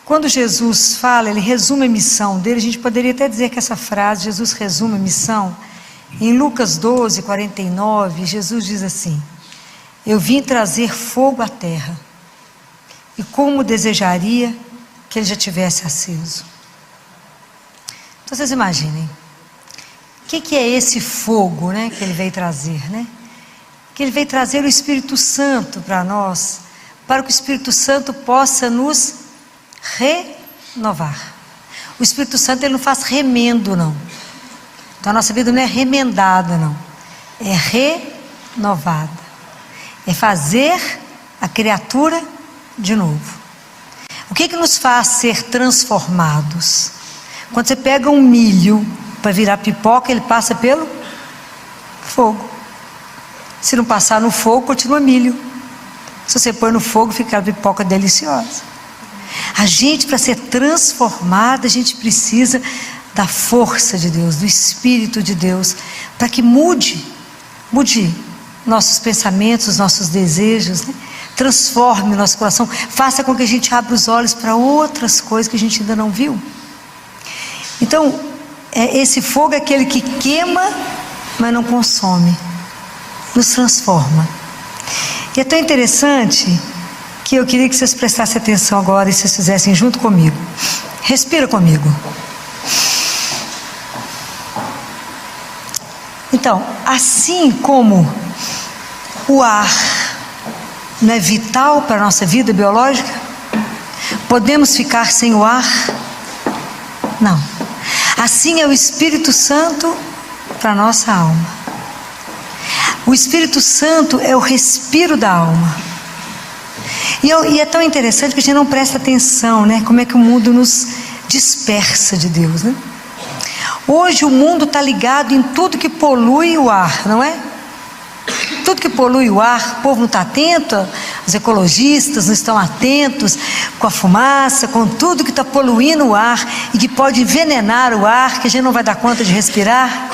Quando Jesus fala, ele resume a missão dele. A gente poderia até dizer que essa frase, Jesus resume a missão. Em Lucas 12, 49, Jesus diz assim: eu vim trazer fogo à terra, e como desejaria que ele já tivesse aceso. Então vocês imaginem, o que é esse fogo, né, que ele veio trazer, né? Que ele veio trazer o Espírito Santo para nós, para que o Espírito Santo possa nos renovar. O Espírito Santo, ele não faz remendo, não. Então a nossa vida não é remendada, não. É renovada. É fazer a criatura de novo. O que nos faz ser transformados? Quando você pega um milho para virar pipoca, ele passa pelo fogo. Se não passar no fogo, continua milho. Se você põe no fogo, fica a pipoca deliciosa. A gente, para ser transformada, a gente precisa da força de Deus, do Espírito de Deus, para que mude nossos pensamentos, nossos desejos, né? Transforme o nosso coração, faça com que a gente abra os olhos para outras coisas que a gente ainda não viu. Então, esse fogo é aquele que queima, mas não consome, nos transforma. E é tão interessante que eu queria que vocês prestassem atenção agora e vocês fizessem junto comigo. Respira comigo. Então, assim como o ar não é vital para a nossa vida biológica, podemos ficar sem o ar? Não. Assim é o Espírito Santo para a nossa alma. O Espírito Santo é o respiro da alma. E é tão interessante que a gente não presta atenção, né? Como é que o mundo nos dispersa de Deus, né? Hoje o mundo está ligado em tudo que polui o ar, não é? Tudo que polui o ar, o povo não está atento, os ecologistas não estão atentos com a fumaça, com tudo que está poluindo o ar e que pode envenenar o ar, que a gente não vai dar conta de respirar.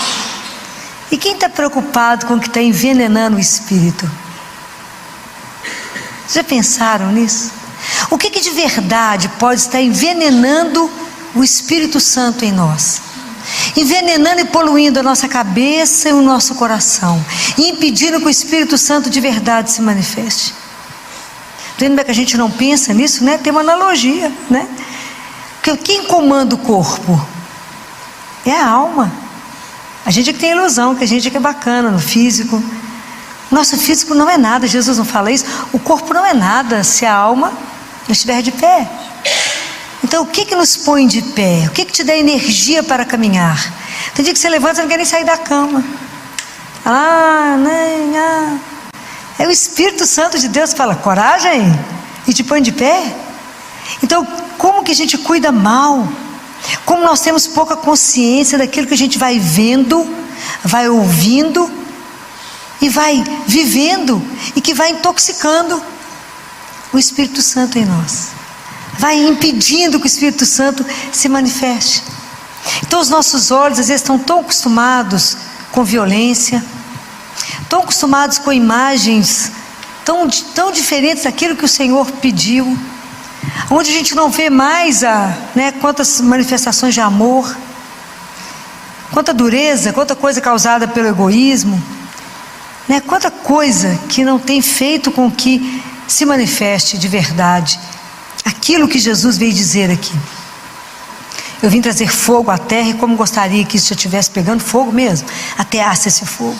E quem está preocupado com o que está envenenando o espírito? Já pensaram nisso? O que de verdade pode estar envenenando o Espírito Santo em nós? Envenenando e poluindo a nossa cabeça e o nosso coração, e impedindo que o Espírito Santo de verdade se manifeste. Entendeu que a gente não pensa nisso, né? Tem uma analogia, né? Porque quem comanda o corpo é a alma. A gente é que tem ilusão, que a gente é que é bacana no físico. Nosso físico não é nada, Jesus não fala isso. O corpo não é nada se a alma não estiver de pé. Então o que nos põe de pé? O que te dá energia para caminhar? Tem dia que você levanta e não quer nem sair da cama. É o Espírito Santo de Deus que fala, coragem, e te põe de pé. Então como que a gente cuida mal? Como nós temos pouca consciência daquilo que a gente vai vendo, vai ouvindo e vai vivendo, e que vai intoxicando o Espírito Santo em nós, vai impedindo que o Espírito Santo se manifeste. Então os nossos olhos às vezes estão tão acostumados com violência, tão acostumados com imagens tão diferentes daquilo que o Senhor pediu, onde a gente não vê mais quantas manifestações de amor, quanta dureza, quanta coisa causada pelo egoísmo, né? Quanta coisa que não tem feito com que se manifeste de verdade aquilo que Jesus veio dizer aqui. Eu vim trazer fogo à terra, e como gostaria que isso já estivesse pegando fogo mesmo, ateasse esse fogo.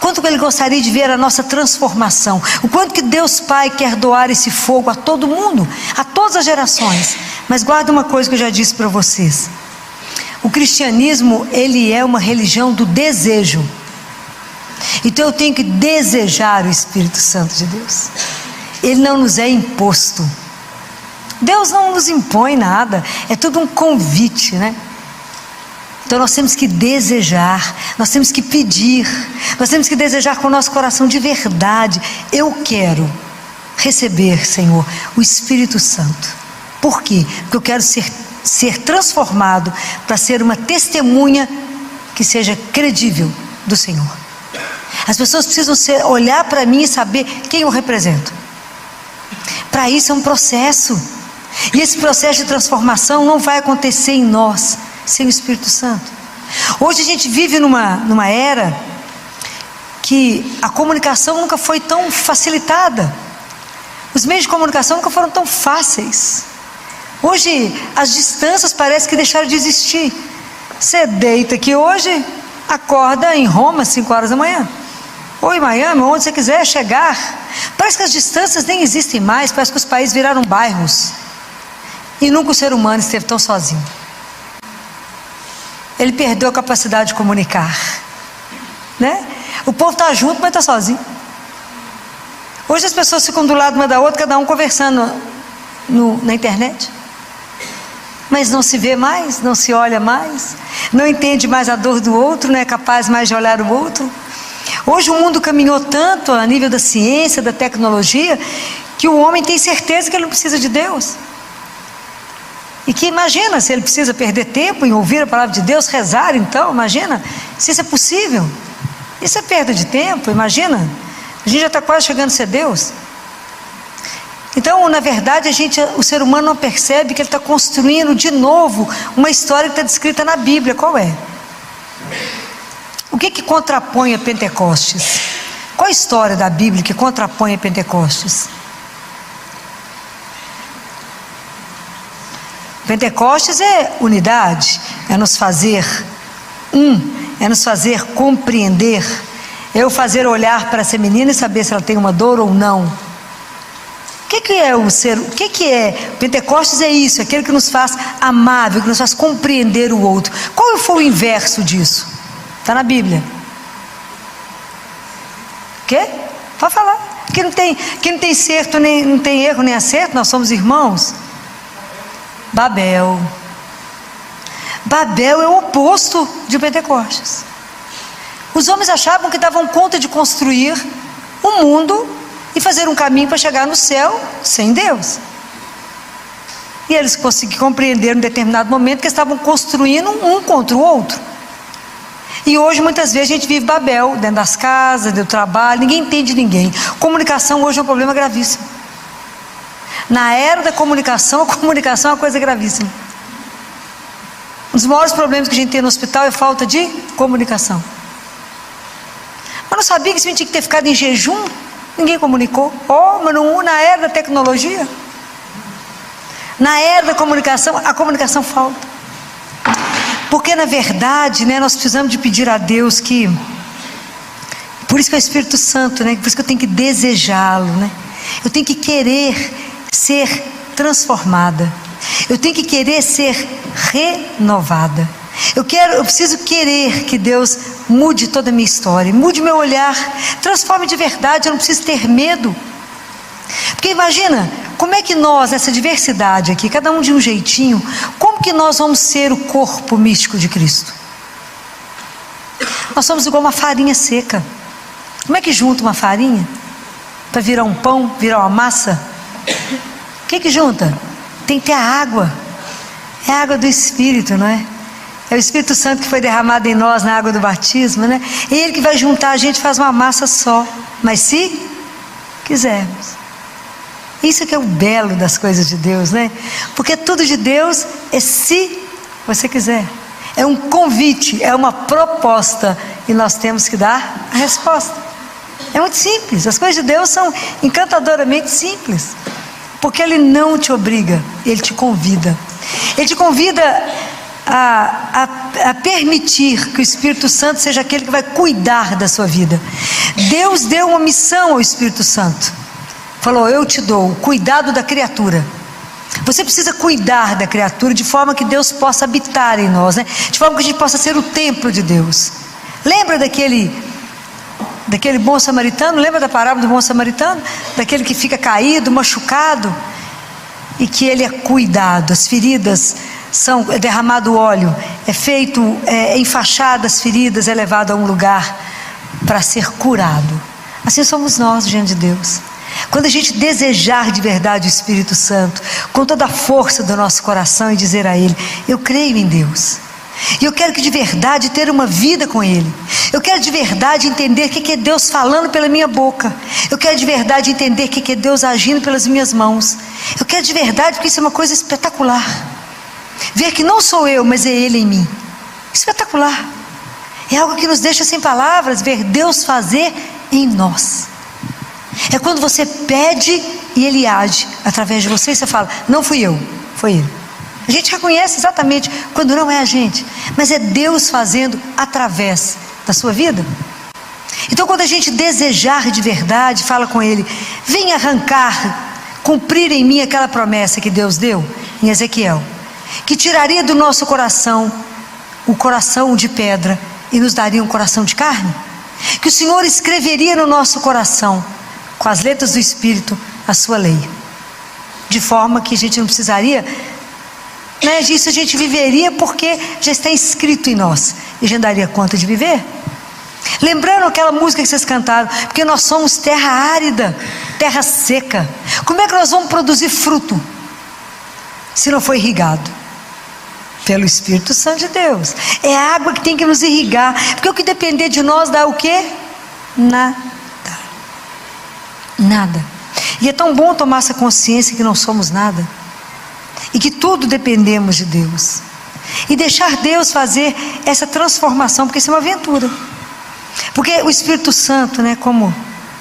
Quanto que Ele gostaria de ver a nossa transformação, o quanto que Deus Pai quer doar esse fogo a todo mundo, a todas as gerações. Mas guarda uma coisa que eu já disse para vocês: o cristianismo, ele é uma religião do desejo. Então eu tenho que desejar o Espírito Santo de Deus. Ele não nos é imposto. Deus não nos impõe nada, é tudo um convite, né? Então nós temos que desejar, nós temos que pedir, nós temos que desejar com o nosso coração de verdade. Eu quero receber, Senhor, o Espírito Santo. Por quê? Porque eu quero ser transformado para ser uma testemunha que seja credível do Senhor. As pessoas precisam olhar para mim e saber quem eu represento. Para isso é um processo. E esse processo de transformação não vai acontecer em nós sem o Espírito Santo. Hoje a gente vive numa era que a comunicação nunca foi tão facilitada. Os meios de comunicação nunca foram tão fáceis. Hoje as distâncias parecem que deixaram de existir. Você deita aqui hoje, acorda em Roma, 5 horas da manhã. Ou em Miami, onde você quiser chegar. Parece que as distâncias nem existem mais, parece que os países viraram bairros. E nunca o ser humano esteve tão sozinho. Ele perdeu a capacidade de comunicar, né? O povo está junto, mas está sozinho. Hoje as pessoas ficam do lado uma da outra, cada um conversando na internet. Mas não se vê mais, não se olha mais, não entende mais a dor do outro, não é capaz mais de olhar o outro. Hoje o mundo caminhou tanto a nível da ciência, da tecnologia, que o homem tem certeza que ele não precisa de Deus. E que imagina se ele precisa perder tempo em ouvir a palavra de Deus, rezar então, imagina, se isso é possível. Isso é perda de tempo, imagina. A gente já está quase chegando a ser Deus. Então, na verdade, o ser humano não percebe que ele está construindo de novo uma história que está descrita na Bíblia. Qual é? O que contrapõe a Pentecostes? Qual a história da Bíblia que contrapõe a Pentecostes? Pentecostes é unidade, é nos fazer é nos fazer compreender, é eu fazer olhar para essa menina e saber se ela tem uma dor ou não. O que é o ser? O que é? Pentecostes é isso, é aquele que nos faz amável, que nos faz compreender o outro. Qual foi o inverso disso? Está na Bíblia. O quê? Pode falar. Que não tem certo, não tem erro nem acerto, nós somos irmãos. Babel. Babel é o oposto de Pentecostes. Os homens achavam que davam conta de construir um mundo e fazer um caminho para chegar no céu sem Deus. E eles conseguiram compreender em determinado momento que estavam construindo um contra o outro. E hoje muitas vezes a gente vive Babel, dentro das casas, do trabalho, ninguém entende ninguém. Comunicação hoje é um problema gravíssimo. Na era da comunicação, a comunicação é uma coisa gravíssima. Um dos maiores problemas que a gente tem no hospital é falta de comunicação. Mas não sabia que isso tinha que ter ficado em jejum? Ninguém comunicou. Mas não, na era da tecnologia, na era da comunicação, a comunicação falta. Porque na verdade, né, nós precisamos de pedir a Deus que, por isso que é o Espírito Santo, né, por isso que eu tenho que desejá-lo, né? Eu tenho que querer ser transformada, eu tenho que querer ser renovada. Eu preciso querer que Deus mude toda a minha história, mude meu olhar, transforme de verdade. Eu não preciso ter medo, porque imagina, como é que nós, nessa diversidade aqui, cada um de um jeitinho, como que nós vamos ser o corpo místico de Cristo? Nós somos igual uma farinha seca. Como é que junta uma farinha para virar um pão, virar uma massa? O que junta? Tem que ter a água. É a água do Espírito, não é? É o Espírito Santo que foi derramado em nós na água do batismo, né? É Ele que vai juntar a gente, faz uma massa só. Mas se quisermos. Isso que é o belo das coisas de Deus, né? Porque tudo de Deus é se você quiser. É um convite, é uma proposta. E nós temos que dar a resposta. É muito simples. As coisas de Deus são encantadoramente simples. Porque Ele não te obriga, Ele te convida. Ele te convida a permitir que o Espírito Santo seja aquele que vai cuidar da sua vida. Deus deu uma missão ao Espírito Santo. Falou: eu te dou o cuidado da criatura. Você precisa cuidar da criatura de forma que Deus possa habitar em nós, né? De forma que a gente possa ser o templo de Deus. Lembra daquele bom samaritano? Lembra da parábola do bom samaritano? Daquele que fica caído, machucado, e que ele é cuidado. As feridas é derramado óleo, é enfaixado as feridas, é levado a um lugar para ser curado. Assim somos nós diante de Deus. Quando a gente desejar de verdade o Espírito Santo, com toda a força do nosso coração, e dizer a Ele: eu creio em Deus, E eu quero que de verdade ter uma vida com Ele. Eu quero de verdade entender o que é Deus falando pela minha boca. Eu quero de verdade entender o que é Deus agindo pelas minhas mãos. Eu quero de verdade, porque isso é uma coisa espetacular. Ver que não sou eu, mas é Ele em mim. Espetacular. É algo que nos deixa sem palavras, ver Deus fazer em nós. É quando você pede e Ele age através de você e você fala, não fui eu, foi Ele. A gente reconhece exatamente quando não é a gente, mas é Deus fazendo através da sua vida. Então quando a gente desejar de verdade, fala com Ele, vem arrancar, cumprir em mim aquela promessa que Deus deu em Ezequiel, que tiraria do nosso coração o coração de pedra e nos daria um coração de carne, que o Senhor escreveria no nosso coração, com as letras do Espírito, a sua lei, de forma que a gente não precisaria, disso a gente viveria porque já está escrito em nós, e a gente daria conta de viver. Lembrando aquela música que vocês cantaram, porque nós somos terra árida, terra seca. Como é que nós vamos produzir fruto se não for irrigado? Pelo Espírito Santo de Deus. É a água que tem que nos irrigar, porque o que depender de nós dá o quê? Nada. Nada. E é tão bom tomar essa consciência que não somos nada, e que tudo dependemos de Deus, e deixar Deus fazer essa transformação, porque isso é uma aventura. Porque o Espírito Santo, como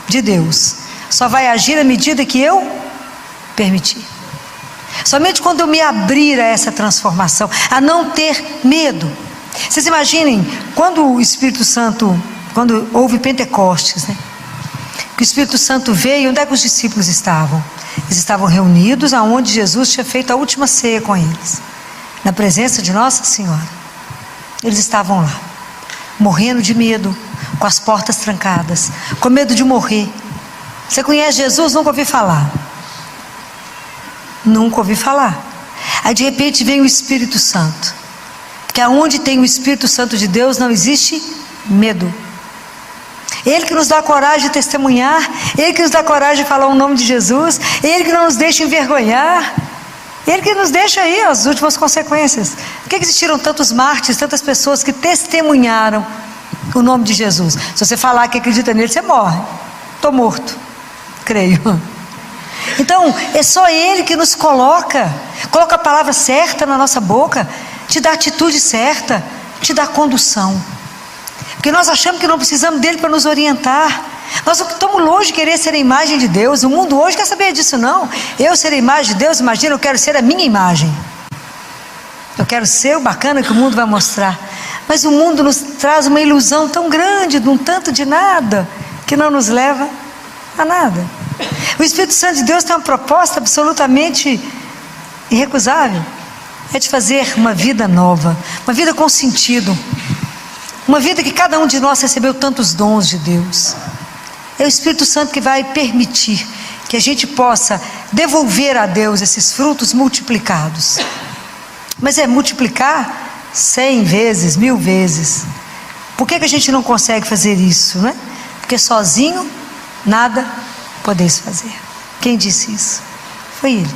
de Deus, só vai agir à medida que eu permitir. Somente quando eu me abrir a essa transformação, a não ter medo. Vocês imaginem, quando o Espírito Santo, quando houve Pentecostes, que o Espírito Santo veio, onde é que os discípulos estavam? Eles estavam reunidos aonde Jesus tinha feito a última ceia com eles, na presença de Nossa Senhora. Eles estavam lá, morrendo de medo, com as portas trancadas, com medo de morrer. Você conhece Jesus? Nunca ouvi falar. Nunca ouvi falar. Aí de repente vem o Espírito Santo, porque aonde tem o Espírito Santo de Deus não existe medo. Ele que nos dá coragem de testemunhar, Ele que nos dá coragem de falar o nome de Jesus, Ele que não nos deixa envergonhar, Ele que nos deixa aí as últimas consequências. Por que existiram tantos mártires, tantas pessoas que testemunharam o nome de Jesus? Se você falar que acredita nele, você morre. Estou morto, creio. Então é só Ele que nos coloca a palavra certa na nossa boca, te dá a atitude certa, te dá a condução. Porque nós achamos que não precisamos dele para nos orientar. Nós estamos longe de querer ser a imagem de Deus. O mundo hoje quer saber disso, não. Eu ser a imagem de Deus, imagina, eu quero ser a minha imagem. Eu quero ser o bacana que o mundo vai mostrar. Mas o mundo nos traz uma ilusão tão grande, de um tanto de nada, que não nos leva a nada. O Espírito Santo de Deus tem uma proposta absolutamente irrecusável. É de fazer uma vida nova, uma vida com sentido. Uma vida que cada um de nós recebeu tantos dons de Deus. É o Espírito Santo que vai permitir que a gente possa devolver a Deus esses frutos multiplicados. Mas é multiplicar 100 vezes, 1000 vezes. Por que a gente não consegue fazer isso, Porque sozinho nada podeis fazer. Quem disse isso? Foi Ele.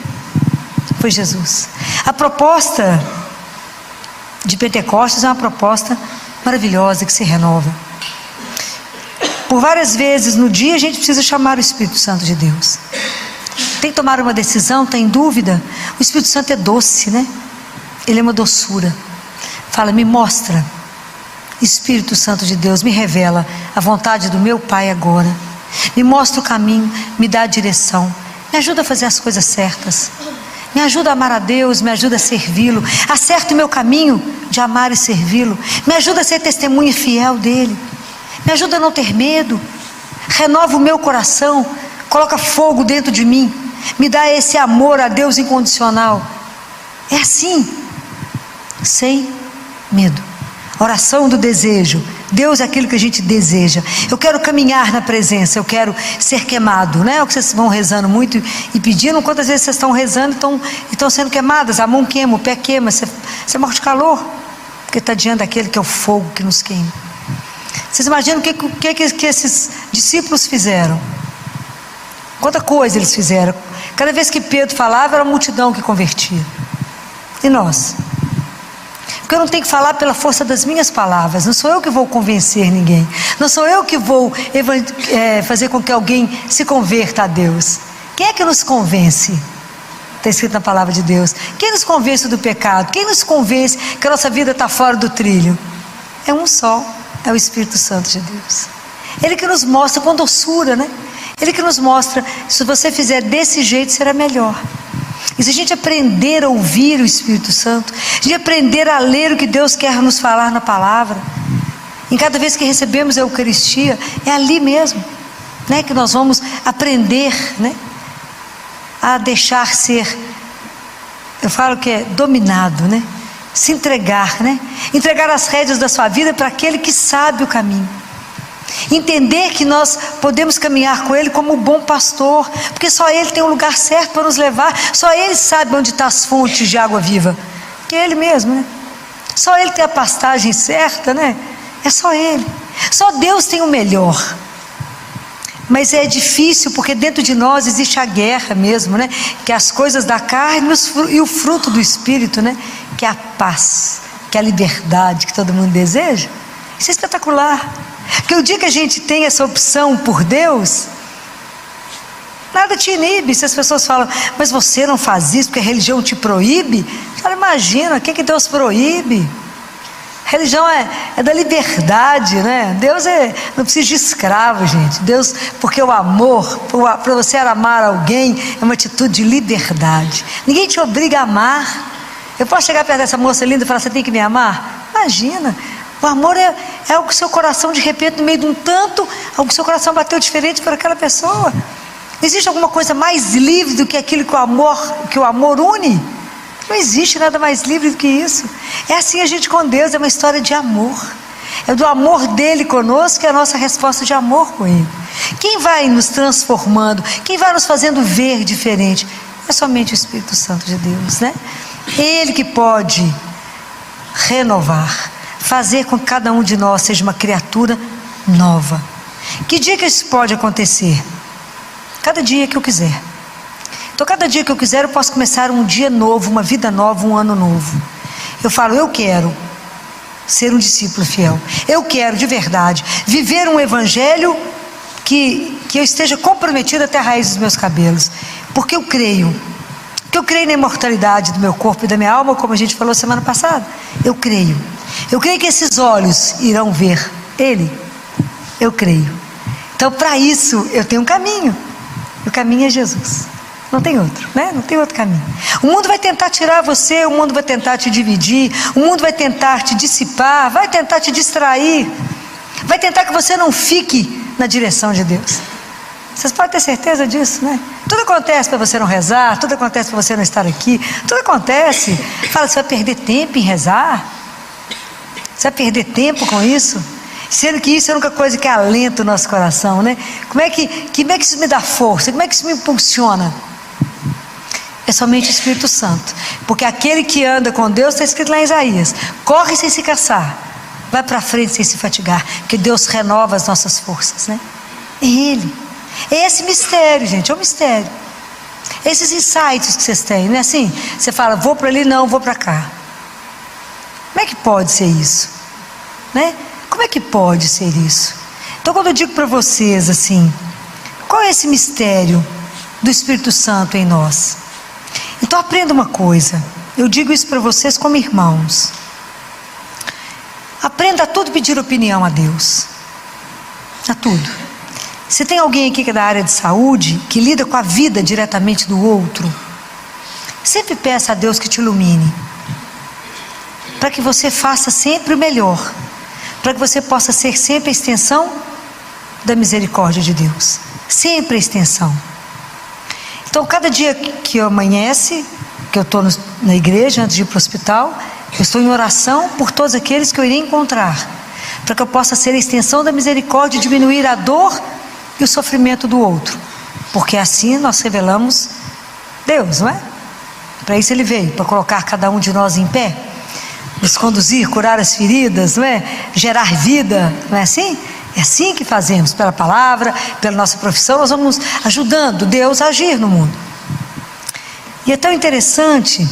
Foi Jesus. A proposta de Pentecostes é uma proposta maravilhosa que se renova. Por várias vezes no dia a gente precisa chamar o Espírito Santo de Deus. Tem que tomar uma decisão, tem dúvida? O Espírito Santo é doce, Ele é uma doçura. Fala, me mostra, Espírito Santo de Deus, me revela a vontade do meu Pai agora. Me mostra o caminho, me dá a direção. Me ajuda a fazer as coisas certas. Me ajuda a amar a Deus, me ajuda a servi-lo. Acerta o meu caminho de amar e servi-lo. Me ajuda a ser testemunha fiel dele. Me ajuda a não ter medo. Renova o meu coração. Coloca fogo dentro de mim. Me dá esse amor a Deus incondicional. É assim, sem medo. Oração do desejo. Deus é aquilo que a gente deseja. Eu quero caminhar na presença, eu quero ser queimado, É o que vocês vão rezando muito e pedindo. Quantas vezes vocês estão rezando e estão sendo queimadas? A mão queima, o pé queima, você morre de calor, porque está diante daquele que é o fogo que nos queima. Vocês imaginam o que esses discípulos fizeram? Quanta coisa eles fizeram. Cada vez que Pedro falava, era a multidão que convertia. E nós? Porque eu não tenho que falar pela força das minhas palavras. Não sou eu que vou convencer ninguém. Não sou eu que vou fazer com que alguém se converta a Deus. Quem é que nos convence? Está escrito na palavra de Deus. Quem nos convence do pecado? Quem nos convence que a nossa vida está fora do trilho? É um só, é o Espírito Santo de Deus. Ele que nos mostra com doçura, né? Ele que nos mostra, se você fizer desse jeito será melhor. E se a gente aprender a ouvir o Espírito Santo, se a gente aprender a ler o que Deus quer nos falar na palavra, em cada vez que recebemos a Eucaristia, é ali mesmo, né, que nós vamos aprender, né, a deixar ser, eu falo que é dominado, né, se entregar, né, entregar as rédeas da sua vida para aquele que sabe o caminho. Entender que nós podemos caminhar com Ele como um bom pastor, porque só Ele tem um lugar certo para nos levar, só Ele sabe onde estão as fontes de água viva, que é Ele mesmo, né? Só Ele tem a pastagem certa, né? É só Ele, só Deus tem o melhor. Mas é difícil porque dentro de nós existe a guerra mesmo, né? Que é as coisas da carne e o fruto do Espírito, né? Que é a paz, que é a liberdade que todo mundo deseja. Isso é espetacular. Porque o dia que a gente tem essa opção por Deus, nada te inibe. Se as pessoas falam, mas você não faz isso porque a religião te proíbe, você fala, imagina, o que Deus proíbe? A religião é da liberdade, né? Deus não precisa de escravo, gente. Deus, porque o amor, para você amar alguém, é uma atitude de liberdade. Ninguém te obriga a amar. Eu posso chegar perto dessa moça linda e falar, você tem que me amar? Imagina. O amor é algo que o seu coração, de repente, no meio de um tanto, algo que o seu coração bateu diferente por aquela pessoa. Existe alguma coisa mais livre do que aquilo que o amor une? Não existe nada mais livre do que isso. É assim a gente com Deus, é uma história de amor. É do amor dele conosco, que é a nossa resposta de amor com Ele. Quem vai nos transformando, quem vai nos fazendo ver diferente, é somente o Espírito Santo de Deus, né? Ele que pode renovar, fazer com que cada um de nós seja uma criatura nova. Que dia que isso pode acontecer? Cada dia que eu quiser. Então cada dia que eu quiser eu posso começar um dia novo, uma vida nova, um ano novo. Eu falo, eu quero ser um discípulo fiel. Eu quero de verdade viver um evangelho que eu esteja comprometido até a raiz dos meus cabelos. Porque eu creio. Porque eu creio na imortalidade do meu corpo e da minha alma, como a gente falou semana passada. Eu creio. Eu creio que esses olhos irão ver Ele. Eu creio. Então, para isso, eu tenho um caminho. O caminho é Jesus. Não tem outro, né? Não tem outro caminho. O mundo vai tentar tirar você, o mundo vai tentar te dividir, o mundo vai tentar te dissipar, vai tentar te distrair, vai tentar que você não fique na direção de Deus. Vocês podem ter certeza disso, né? Tudo acontece para você não rezar, tudo acontece para você não estar aqui, tudo acontece. Fala, você vai perder tempo em rezar? Você vai perder tempo com isso? Sendo que isso é a única coisa que alenta o nosso coração, né? Como é que isso me dá força? Como é que isso me impulsiona? É somente o Espírito Santo. Porque aquele que anda com Deus, está escrito lá em Isaías, corre sem se cansar, vai para frente sem se fatigar, porque Deus renova as nossas forças, né? É Ele. É esse mistério, gente, é um mistério. Esses insights que vocês têm, não é assim? Você fala, vou para ali, não, vou para cá. Como é que pode ser isso? Né? Como é que pode ser isso? Então, quando eu digo para vocês assim, qual é esse mistério do Espírito Santo em nós? Então, aprenda uma coisa. Eu digo isso para vocês como irmãos. Aprenda a tudo pedir opinião a Deus. A tudo. Se tem alguém aqui que é da área de saúde, que lida com a vida diretamente do outro, sempre peça a Deus que te ilumine, para que você faça sempre o melhor, para que você possa ser sempre a extensão da misericórdia de Deus, sempre a extensão. Então, cada dia que amanhece, que eu estou na igreja, antes de ir para o hospital, eu estou em oração por todos aqueles que eu irei encontrar, para que eu possa ser a extensão da misericórdia e diminuir a dor e o sofrimento do outro, porque assim nós revelamos Deus, não é? Para isso Ele veio, para colocar cada um de nós em pé, nos conduzir, curar as feridas, não é? Gerar vida, não é assim? É assim que fazemos, pela palavra, pela nossa profissão, nós vamos ajudando Deus a agir no mundo. E é tão interessante,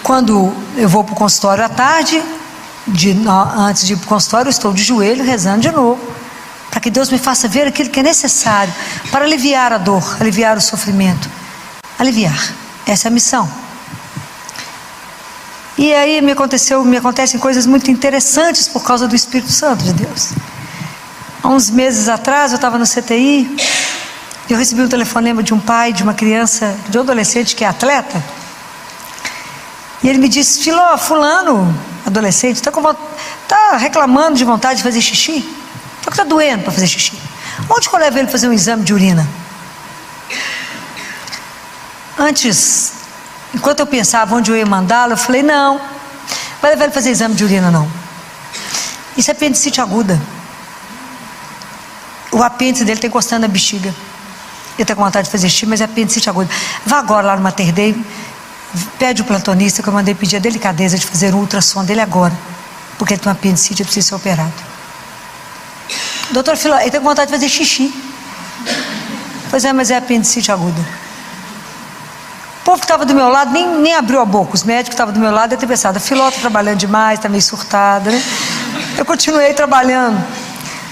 Quando eu vou para o consultório à tarde, antes de ir para o consultório, eu estou de joelho rezando de novo, para que Deus me faça ver aquilo que é necessário para aliviar a dor, aliviar o sofrimento. Aliviar, essa é a missão. E aí me acontecem coisas muito interessantes por causa do Espírito Santo de Deus. Há uns meses atrás eu estava no CTI, e eu recebi um telefonema de um pai, de uma criança, de um adolescente que é atleta, e ele me disse: Filó, fulano, adolescente, está reclamando de vontade de fazer xixi, só que está doendo para fazer xixi. Onde que eu levo ele fazer um exame de urina? Antes, enquanto eu pensava onde eu ia mandá-lo, eu falei: não, vai levar ele fazer exame de urina não. Isso é apendicite aguda. O apêndice dele está encostando na bexiga. Ele está com vontade de fazer xixi, mas é apendicite aguda. Vá agora lá no Mater Dei, pede o plantonista, que eu mandei pedir a delicadeza de fazer um ultrassom dele agora, porque ele tem um apendicite e precisa ser operado. Doutor Filó, ele está com vontade de fazer xixi. Pois é, mas é apendicite aguda. O povo que estava do meu lado nem abriu a boca. Os médicos que estavam do meu lado devem ter pensado: a Filó está trabalhando demais, está meio surtada, né? Eu continuei trabalhando.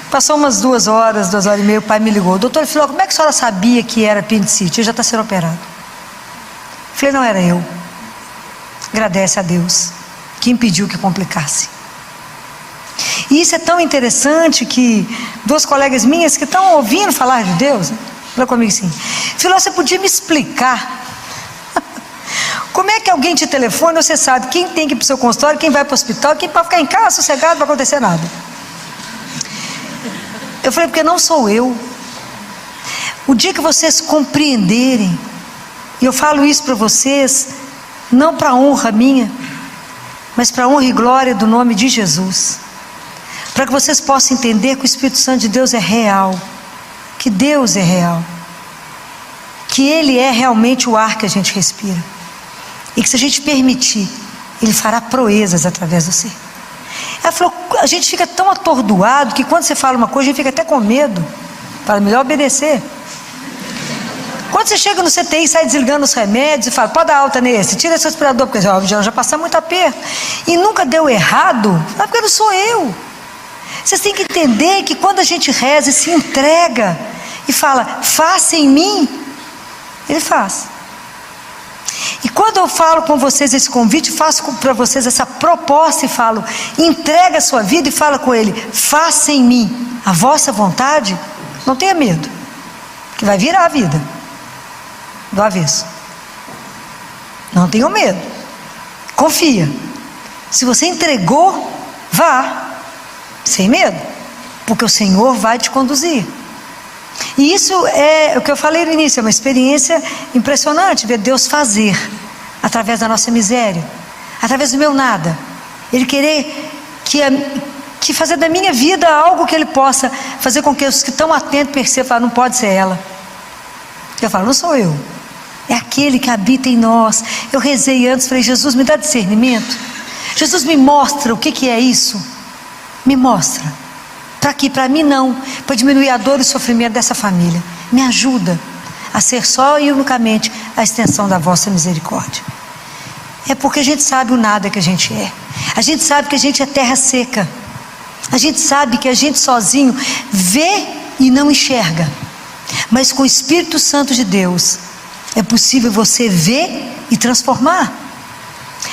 Passou umas 2 horas, 2 horas e meia, o pai me ligou: doutor Filó, como é que a senhora sabia que era apendicite? Ele já está sendo operado. Eu falei: não era eu. Agradece a Deus que impediu que complicasse. E isso é tão interessante que 2 colegas minhas que estão ouvindo falar de Deus, falou comigo assim: Filó, você podia me explicar como é que alguém te telefona, você sabe quem tem que ir para o seu consultório, quem vai para o hospital, quem pode ficar em casa sossegado, não vai acontecer nada. Eu falei: porque não sou eu. O dia que vocês compreenderem, e eu falo isso para vocês, não para honra minha, mas para honra e glória do nome de Jesus, para que vocês possam entender que o Espírito Santo de Deus é real, que Deus é real, que Ele é realmente o ar que a gente respira, e que se a gente permitir, Ele fará proezas através do ser. Ela falou: a gente fica tão atordoado que quando você fala uma coisa, a gente fica até com medo. Fala: melhor obedecer. Quando você chega no CTI e sai desligando os remédios e fala: pode dar alta nesse, tira esse respirador, porque já passa muito aperto, e nunca deu errado, não, porque não sou eu. Vocês têm que entender que quando a gente reza e se entrega e fala: faça em mim, Ele faz. E quando eu falo com vocês esse convite, faço para vocês essa proposta e falo: entrega a sua vida e fala com Ele: faça em mim a vossa vontade. Não tenha medo, que vai virar a vida do avesso. Não tenha medo, confia. Se você entregou, vá sem medo, porque o Senhor vai te conduzir. E isso é o que eu falei no início, é uma experiência impressionante, ver Deus fazer através da nossa miséria, através do meu nada. Ele querer que fazer da minha vida algo que Ele possa fazer com que os que estão atentos percebam: não pode ser ela. Eu falo: não sou eu, é aquele que habita em nós. Eu rezei antes, falei: Jesus, me dá discernimento. Jesus, me mostra o que é isso. Me mostra. Para aqui, para mim não, para diminuir a dor e o sofrimento dessa família. Me ajuda a ser só e unicamente a extensão da vossa misericórdia. É porque a gente sabe o nada que a gente é. A gente sabe que a gente é terra seca. A gente sabe que a gente sozinho vê e não enxerga. Mas com o Espírito Santo de Deus é possível você ver e transformar.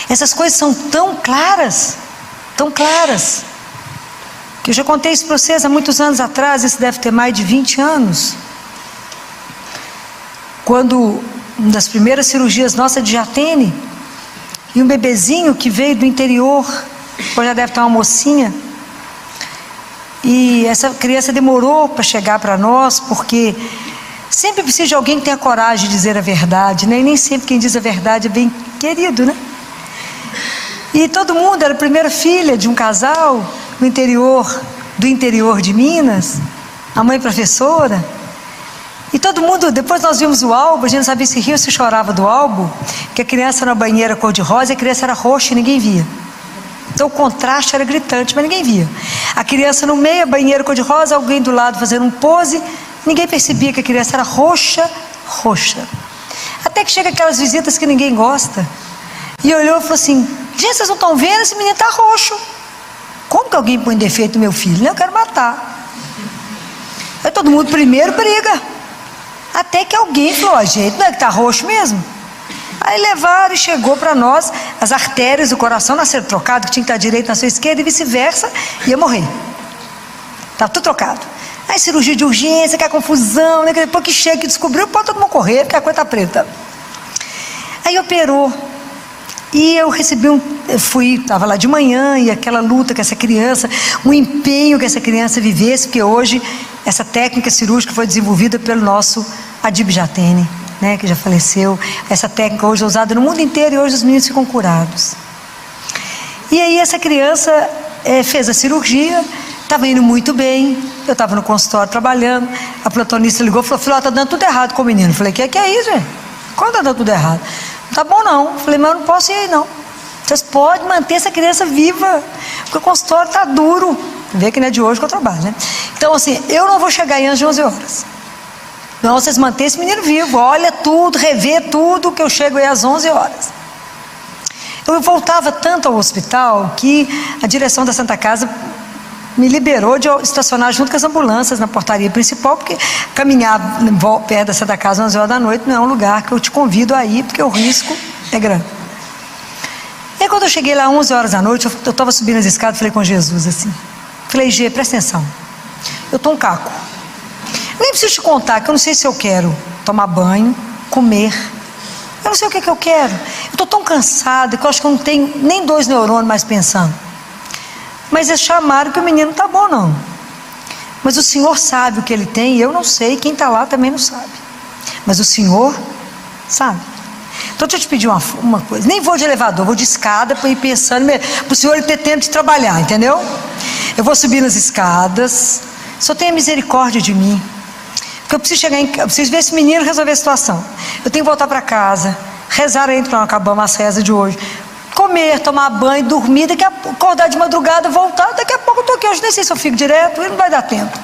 Essas coisas são tão claras, que eu já contei isso para vocês há muitos anos atrás. Isso deve ter mais de 20 anos. Quando, uma das primeiras cirurgias nossas de Jatene, e um bebezinho que veio do interior, hoje já deve estar uma mocinha, e essa criança demorou para chegar para nós, porque sempre precisa de alguém que tenha coragem de dizer a verdade, né? E nem sempre quem diz a verdade é bem querido, né? E todo mundo, era a primeira filha de um casal do interior de Minas, a mãe professora, e todo mundo, depois nós vimos o álbum, a gente não sabia se ria ou se chorava do álbum, que a criança na banheira cor-de-rosa e a criança era roxa e ninguém via. Então o contraste era gritante, mas ninguém via. A criança no meio, a banheira cor-de-rosa, alguém do lado fazendo um pose, ninguém percebia que a criança era roxa. Até que chega aquelas visitas que ninguém gosta. E olhou e falou assim: gente, vocês não estão vendo? Esse menino está roxo. Como que alguém põe defeito no meu filho? Eu quero matar. Aí todo mundo primeiro briga. Até que alguém falou: gente, não é que está roxo mesmo? Aí levaram e chegou para nós, as artérias do coração nasceram trocadas, que tinha que estar direito na sua esquerda e vice-versa, ia morrer. Estava tudo trocado. Aí cirurgia de urgência, que é confusão, né? Depois que chega e descobriu, pode todo mundo correr, porque a coisa está preta. Aí operou. E eu recebi estava lá de manhã, e aquela luta com essa criança, um empenho que essa criança vivesse, porque hoje essa técnica cirúrgica foi desenvolvida pelo nosso Adib Jatene, né, que já faleceu. Essa técnica hoje é usada no mundo inteiro e hoje os meninos ficam curados. E aí essa criança fez a cirurgia, estava indo muito bem, eu estava no consultório trabalhando, a plantonista ligou e falou: filho, está dando tudo errado com o menino. Eu falei: que é isso, gente? Como está dando tudo errado? Não tá bom não. Eu falei: mas eu não posso ir aí não. Vocês podem manter essa criança viva, porque o consultório está duro. Vê que não é de hoje que eu trabalho, né? Então assim, eu não vou chegar aí antes de 11 horas. Não, vocês mantêm esse menino vivo, olha tudo, revê tudo, que eu chego aí às 11 horas. Eu voltava tanto ao hospital que a direção da Santa Casa me liberou de estacionar junto com as ambulâncias na portaria principal, porque caminhar perto da Santa Casa às 11 horas da noite não é um lugar que eu te convido a ir, porque o risco é grande. E aí, quando eu cheguei lá às 11 horas da noite, eu estava subindo as escadas e falei com Jesus assim, falei: Gê, presta atenção, eu estou um caco, nem preciso te contar que eu não sei se eu quero tomar banho, comer, eu não sei o que eu quero, eu estou tão cansada que eu acho que eu não tenho nem 2 neurônios mais pensando. Mas eles chamaram que o menino não está bom não, mas o Senhor sabe o que ele tem, e eu não sei, quem está lá também não sabe, mas o Senhor sabe. Então deixa eu te pedir uma coisa, nem vou de elevador, vou de escada para ir pensando, para o Senhor ter tempo de trabalhar, entendeu? Eu vou subir nas escadas, só tenha misericórdia de mim, porque eu preciso chegar em casa, preciso ver esse menino resolver a situação, eu tenho que voltar para casa, rezar aí para não acabar as rezas de hoje, comer, tomar banho, dormir, daqui a pouco, acordar de madrugada, voltar, daqui a pouco eu estou aqui, hoje nem sei se eu fico direto, não vai dar tempo.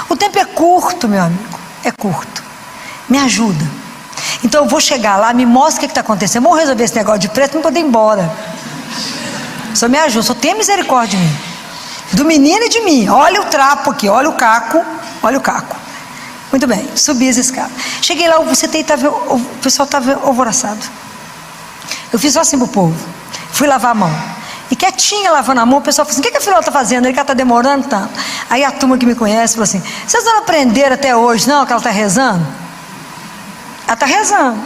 O tempo é curto, meu amigo, é curto, me ajuda. Então eu vou chegar lá, me mostra o que está acontecendo, vamos resolver esse negócio de preto, não poder ir embora. Só me ajuda, só tenha misericórdia de mim, do menino e de mim. Olha o trapo aqui, olha o caco, olha o caco. Muito bem, subi as escadas, cheguei lá, o pessoal estava alvoroçado. Eu fiz só assim pro povo, fui lavar a mão, e quietinha lavando a mão, o pessoal falou assim: o que a filha está fazendo? Ele que ela está demorando tanto. Aí a turma que me conhece falou assim: vocês não aprenderam até hoje não, que ela está rezando? Ela está rezando.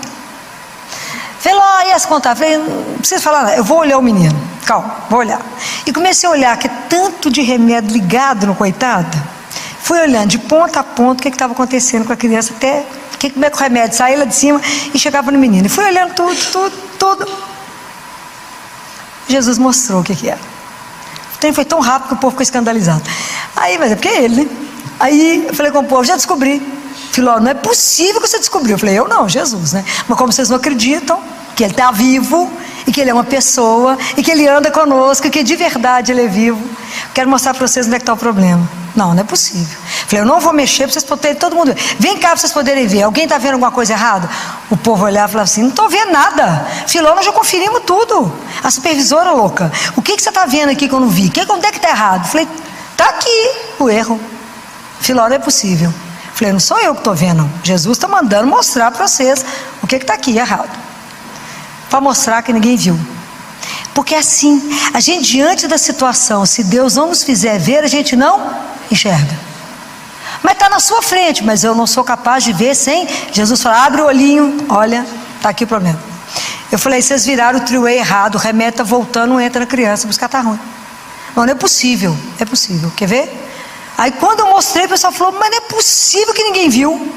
Falei: lá, e as contas? Falei: não precisa falar nada, eu vou olhar o menino, calma, vou olhar. E comecei a olhar, que tanto de remédio ligado no coitado, fui olhando de ponta a ponta o que estava acontecendo com a criança, até como é que o remédio saía lá de cima e chegava no menino. E fui olhando tudo. Jesus mostrou o que era. O trem foi tão rápido que o povo ficou escandalizado. Aí, mas é porque é ele, né? Aí eu falei com o povo: já descobri. Falou: não é possível que você descobriu. Eu falei: eu não, Jesus, né? Mas como vocês não acreditam que ele está vivo, e que ele é uma pessoa, e que ele anda conosco, e que de verdade ele é vivo, quero mostrar para vocês onde é que está o problema. Não é possível. Falei: eu não vou mexer para vocês poderem, todo mundo ver. Vem cá para vocês poderem ver. Alguém está vendo alguma coisa errada? O povo olhava e falava assim: não estou vendo nada. Filó, nós já conferimos tudo. A supervisora louca: o que você está vendo aqui que eu não vi? Onde é que está errado? Falei: está aqui o erro. Filó, não é possível. Falei: não sou eu que estou vendo, Jesus está mandando mostrar para vocês o que está aqui errado, para mostrar que ninguém viu. Porque assim, a gente diante da situação, se Deus não nos fizer ver, a gente não enxerga. Mas está na sua frente, mas eu não sou capaz de ver sem Jesus falar: abre o olhinho, olha, está aqui o problema. Eu falei: vocês viraram o trio errado, o remédio está voltando, não entra na criança, buscar está ruim. Não é possível, é possível, quer ver? Aí quando eu mostrei, o pessoal falou: mas não é possível que ninguém viu.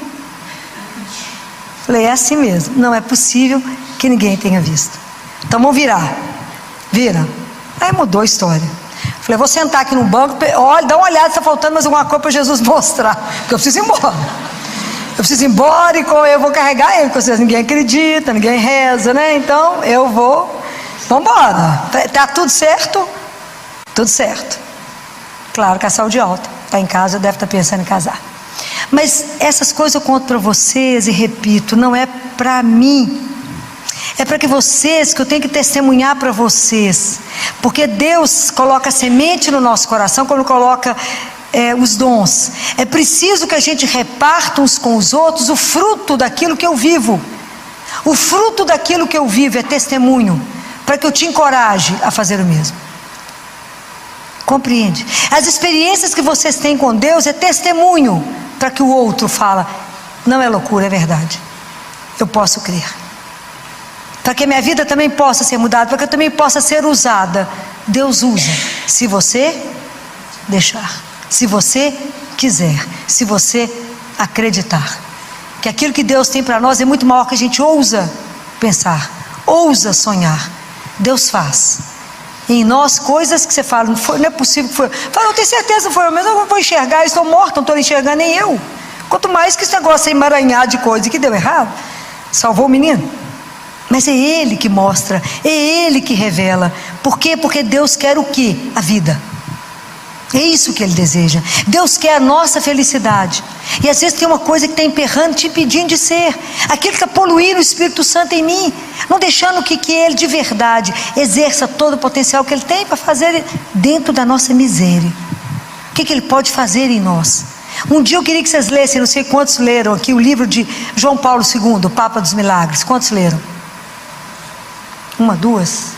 Falei: é assim mesmo, não é possível que ninguém tenha visto. Então vamos virar. Vira. Aí mudou a história. Falei: eu vou sentar aqui no banco, olha, dá uma olhada se está faltando mais alguma coisa para Jesus mostrar, porque eu preciso ir embora. Eu preciso ir embora e eu vou carregar ele, porque vocês, ninguém acredita, ninguém reza, né? Então eu vou, vamos embora. Está tudo certo? Tudo certo. Claro que a saúde alta, está em casa, deve estar pensando em casar. Mas essas coisas eu conto para vocês e repito, não é para mim, É para que vocês, que eu tenho que testemunhar para vocês, porque Deus coloca semente no nosso coração quando coloca os dons. É preciso que a gente reparta uns com os outros o fruto daquilo que eu vivo. O fruto daquilo que eu vivo é testemunho, para que eu te encoraje a fazer o mesmo. Compreende? As experiências que vocês têm com Deus é testemunho, para que o outro fala, não é loucura, é verdade. Eu posso crer. Para que a minha vida também possa ser mudada, para que eu também possa ser usada. Deus usa, se você deixar, se você quiser, se você acreditar. Que aquilo que Deus tem para nós é muito maior que a gente ousa pensar, ousa sonhar. Deus faz em nós coisas que você fala, não é possível que foi. Fala, eu tenho certeza que foi, mas eu não vou enxergar, eu estou morto, não estou enxergando nem eu. Quanto mais que esse negócio é emaranhado de coisa que deu errado, salvou o menino. Mas é Ele que mostra, é Ele que revela. Por quê? Porque Deus quer o quê? A vida. É isso que Ele deseja. Deus quer a nossa felicidade. E às vezes tem uma coisa que está emperrando, te impedindo de ser. Aquilo que está poluindo o Espírito Santo em mim, não deixando que Ele de verdade exerça todo o potencial que Ele tem para fazer dentro da nossa miséria. O que Ele pode fazer em nós? Um dia eu queria que vocês lessem, não sei quantos leram aqui, o livro de João Paulo II, o Papa dos Milagres. Quantos leram? Uma, duas?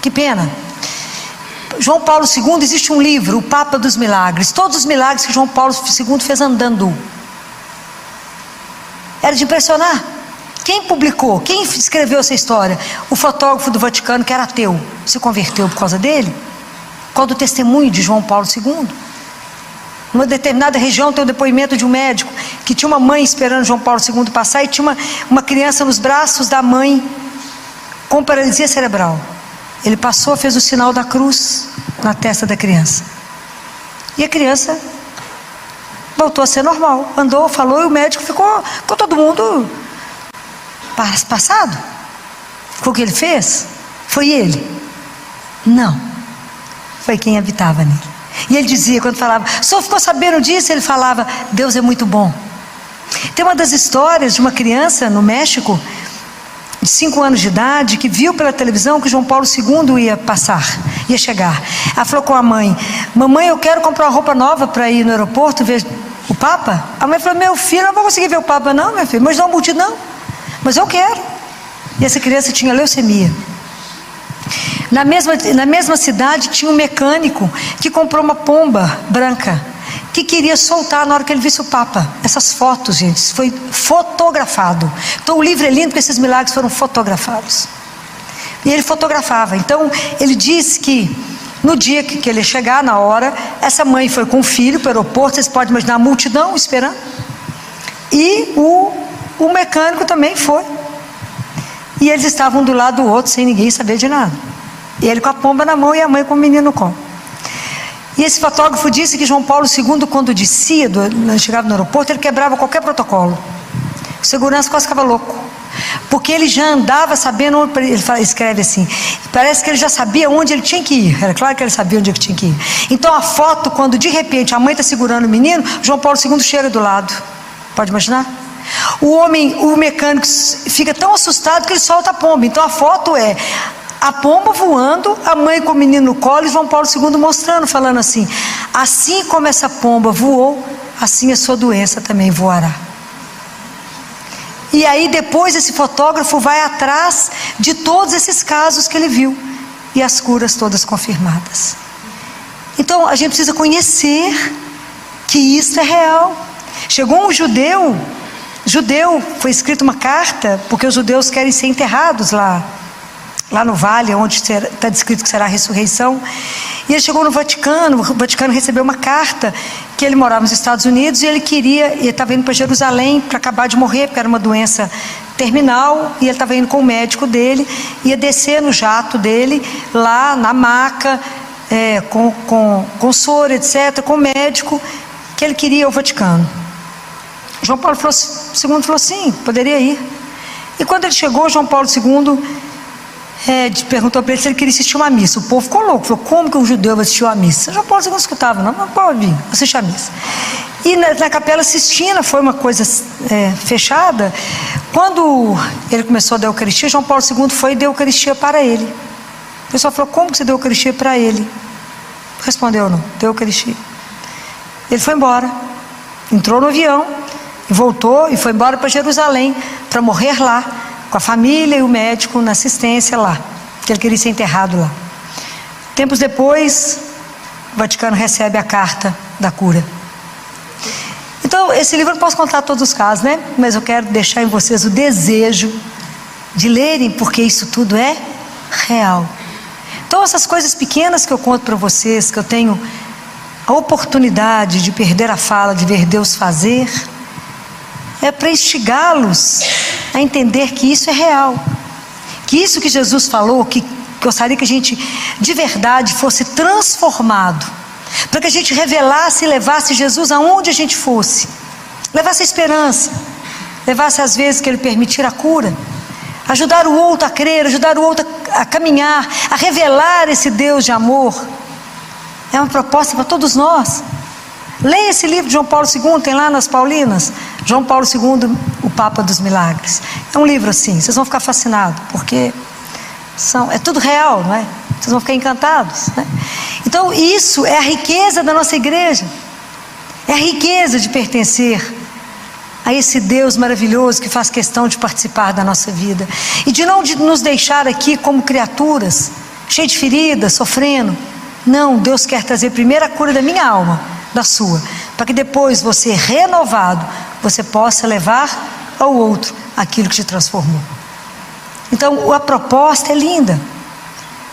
Que pena. João Paulo II, existe um livro, o Papa dos Milagres. Todos os milagres que João Paulo II fez andando. Era de impressionar. Quem publicou? Quem escreveu essa história? O fotógrafo do Vaticano, que era ateu, se converteu por causa dele. Por causa do testemunho de João Paulo II. Numa determinada região tem o depoimento de um médico que tinha uma mãe esperando João Paulo II passar e tinha uma criança nos braços da mãe com paralisia cerebral. Ele passou, fez o sinal da cruz na testa da criança. E a criança voltou a ser normal. Andou, falou e o médico ficou todo mundo passado. O que ele fez? Foi ele? Não. Foi quem habitava nele. E ele dizia, quando falava, o senhor ficou sabendo disso? Ele falava, Deus é muito bom. Tem uma das histórias de uma criança no México, de 5 anos de idade, que viu pela televisão que João Paulo II ia chegar. Ela falou com a mãe, mamãe, eu quero comprar uma roupa nova para ir no aeroporto ver o Papa. A mãe falou, meu filho, eu não vou conseguir ver o Papa não, meu filho, mas não multidão, mas eu quero. E essa criança tinha leucemia. Na mesma cidade tinha um mecânico que comprou uma pomba branca, que queria soltar na hora que ele visse o Papa. Essas fotos, gente, isso foi fotografado. Então o livro é lindo porque esses milagres foram fotografados. E ele fotografava. Então ele disse que no dia que ele ia chegar, na hora, essa mãe foi com o filho para o aeroporto, vocês podem imaginar a multidão esperando. E o mecânico também foi. E eles estavam um do lado do outro, sem ninguém saber de nada. E ele com a pomba na mão e a mãe com o menino no colo. E esse fotógrafo disse que João Paulo II, quando descia, chegava no aeroporto, ele quebrava qualquer protocolo. O segurança quase ficava louco. Porque ele já andava sabendo onde, ele escreve assim, parece que ele já sabia onde ele tinha que ir. Era claro que ele sabia onde ele tinha que ir. Então a foto, quando de repente a mãe está segurando o menino, João Paulo II chega do lado. Pode imaginar? O mecânico fica tão assustado que ele solta a pomba. Então a foto é a pomba voando, a mãe com o menino no colo e João Paulo II mostrando, falando assim, assim como essa pomba voou, assim a sua doença também voará. E aí depois esse fotógrafo vai atrás de todos esses casos que ele viu, e as curas todas confirmadas. Então a gente precisa conhecer que isso é real. Chegou um judeu, foi escrita uma carta, porque os judeus querem ser enterrados lá no vale, onde está descrito que será a ressurreição. E ele chegou no Vaticano, o Vaticano recebeu uma carta, que ele morava nos Estados Unidos, e ele estava indo para Jerusalém, para acabar de morrer, porque era uma doença terminal, e ele estava indo com o médico dele, ia descer no jato dele, lá na maca, com soro, etc., com o médico, que ele queria ir ao Vaticano. João Paulo II falou sim, poderia ir. E quando ele chegou, João Paulo II perguntou para ele se ele queria assistir uma missa. O povo ficou louco, falou, como que um judeu vai assistir uma missa? João Paulo II não escutava, não pode vir, assistir a missa. E na Capela Sistina, foi uma coisa fechada, Quando ele começou a dar Eucaristia, João Paulo II foi e deu Eucaristia para ele. O pessoal falou: como que você deu Eucaristia para ele? Respondeu: não, deu Eucaristia. Ele foi embora, entrou no avião, e voltou e foi embora para Jerusalém, para morrer lá, com a família e o médico na assistência lá, que ele queria ser enterrado lá. Tempos depois, o Vaticano recebe a carta da cura. Então, esse livro eu não posso contar todos os casos, né? Mas eu quero deixar em vocês o desejo de lerem, porque isso tudo é real. Então, essas coisas pequenas que eu conto para vocês, que eu tenho a oportunidade de perder a fala, de ver Deus fazer, é para instigá-los a entender que isso é real. Que isso que Jesus falou, que gostaria que a gente de verdade fosse transformado, para que a gente revelasse e levasse Jesus aonde a gente fosse, levasse a esperança, levasse às vezes que Ele permitir a cura, ajudar o outro a crer, ajudar o outro a caminhar, a revelar esse Deus de amor. É uma proposta para todos nós. Leia esse livro de João Paulo II, tem lá nas Paulinas, João Paulo II, o Papa dos Milagres. É um livro assim, vocês vão ficar fascinados, porque é tudo real, não é? Vocês vão ficar encantados, né? Então isso é a riqueza da nossa igreja, é a riqueza de pertencer a esse Deus maravilhoso que faz questão de participar da nossa vida, e de não nos deixar aqui como criaturas, cheias de feridas, sofrendo. Não, Deus quer trazer primeiro a cura da minha alma, da sua, para que depois você, renovado, você possa levar ao outro aquilo que te transformou. Então a proposta é linda,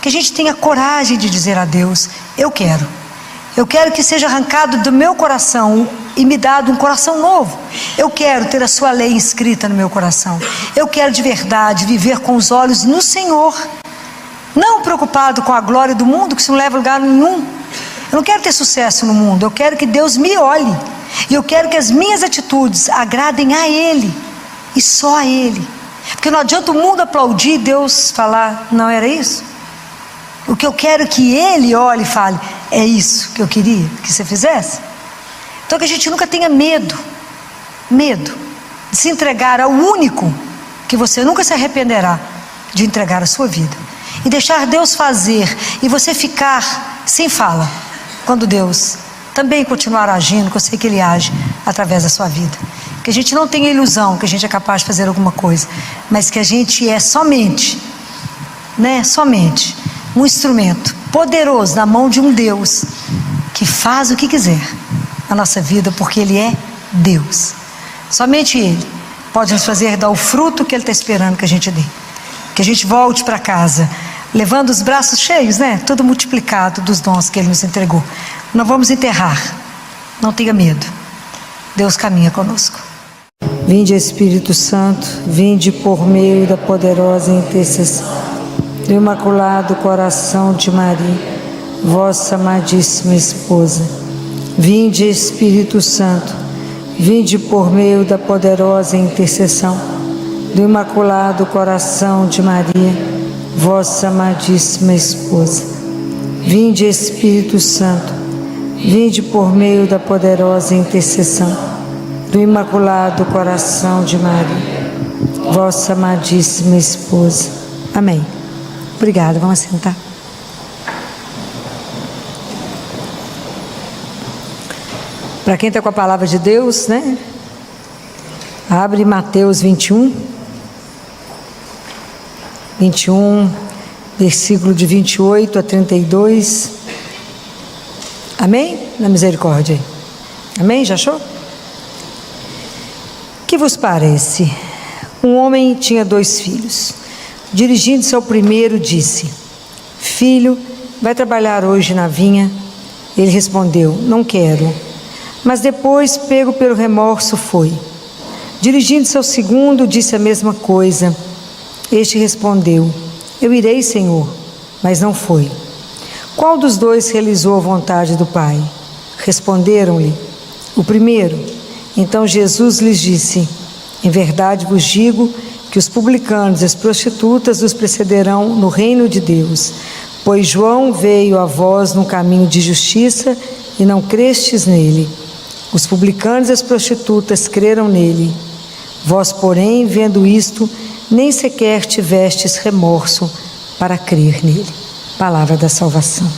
que a gente tenha coragem de dizer a Deus: eu quero que seja arrancado do meu coração e me dado um coração novo. Eu quero ter a sua lei inscrita no meu coração. Eu quero de verdade viver com os olhos no Senhor, não preocupado com a glória do mundo, que isso não leva a lugar nenhum. Eu não quero ter sucesso no mundo, eu quero que Deus me olhe, e eu quero que as minhas atitudes agradem a Ele, e só a Ele, porque não adianta o mundo aplaudir e Deus falar: não era isso. O que eu quero é que Ele olhe e fale: é isso que eu queria que você fizesse. Então que a gente nunca tenha medo de se entregar ao único que você nunca se arrependerá de entregar a sua vida, e deixar Deus fazer, e você ficar sem fala, quando Deus também continuar agindo, que eu sei que Ele age através da sua vida. Que a gente não tenha ilusão que a gente é capaz de fazer alguma coisa, mas que a gente é somente um instrumento poderoso na mão de um Deus que faz o que quiser na nossa vida, porque Ele é Deus. Somente Ele pode nos fazer dar o fruto que Ele está esperando que a gente dê. Que a gente volte para casa levando os braços cheios, né? Tudo multiplicado dos dons que Ele nos entregou. Não vamos enterrar, não tenha medo, Deus caminha conosco. Vinde, Espírito Santo, vinde por meio da poderosa intercessão do Imaculado Coração de Maria, vossa amadíssima esposa. Vinde, Espírito Santo, vinde por meio da poderosa intercessão do Imaculado Coração de Maria, vossa amadíssima esposa. Vinde, Espírito Santo, vinde por meio da poderosa intercessão do Imaculado Coração de Maria, vossa amadíssima esposa. Amém. Obrigada, vamos sentar. Para quem está com a palavra de Deus, né? Abre Mateus 21, versículo de 28 a 32. Amém? Na misericórdia. Amém? Já achou? Que vos parece? Um homem tinha 2 filhos. Dirigindo-se ao primeiro, disse: Filho, vai trabalhar hoje na vinha? Ele respondeu: Não quero. Mas depois, pego pelo remorso, foi. Dirigindo-se ao segundo, disse a mesma coisa. Este respondeu: Eu irei, Senhor. Mas não foi. Qual dos 2 realizou a vontade do Pai? Responderam-lhe: O primeiro. Então Jesus lhes disse: Em verdade vos digo que os publicanos e as prostitutas os precederão no reino de Deus. Pois João veio a vós num caminho de justiça e não crestes nele. Os publicanos e as prostitutas creram nele. Vós, porém, vendo isto, nem sequer tivestes remorso para crer nele. Palavra da salvação.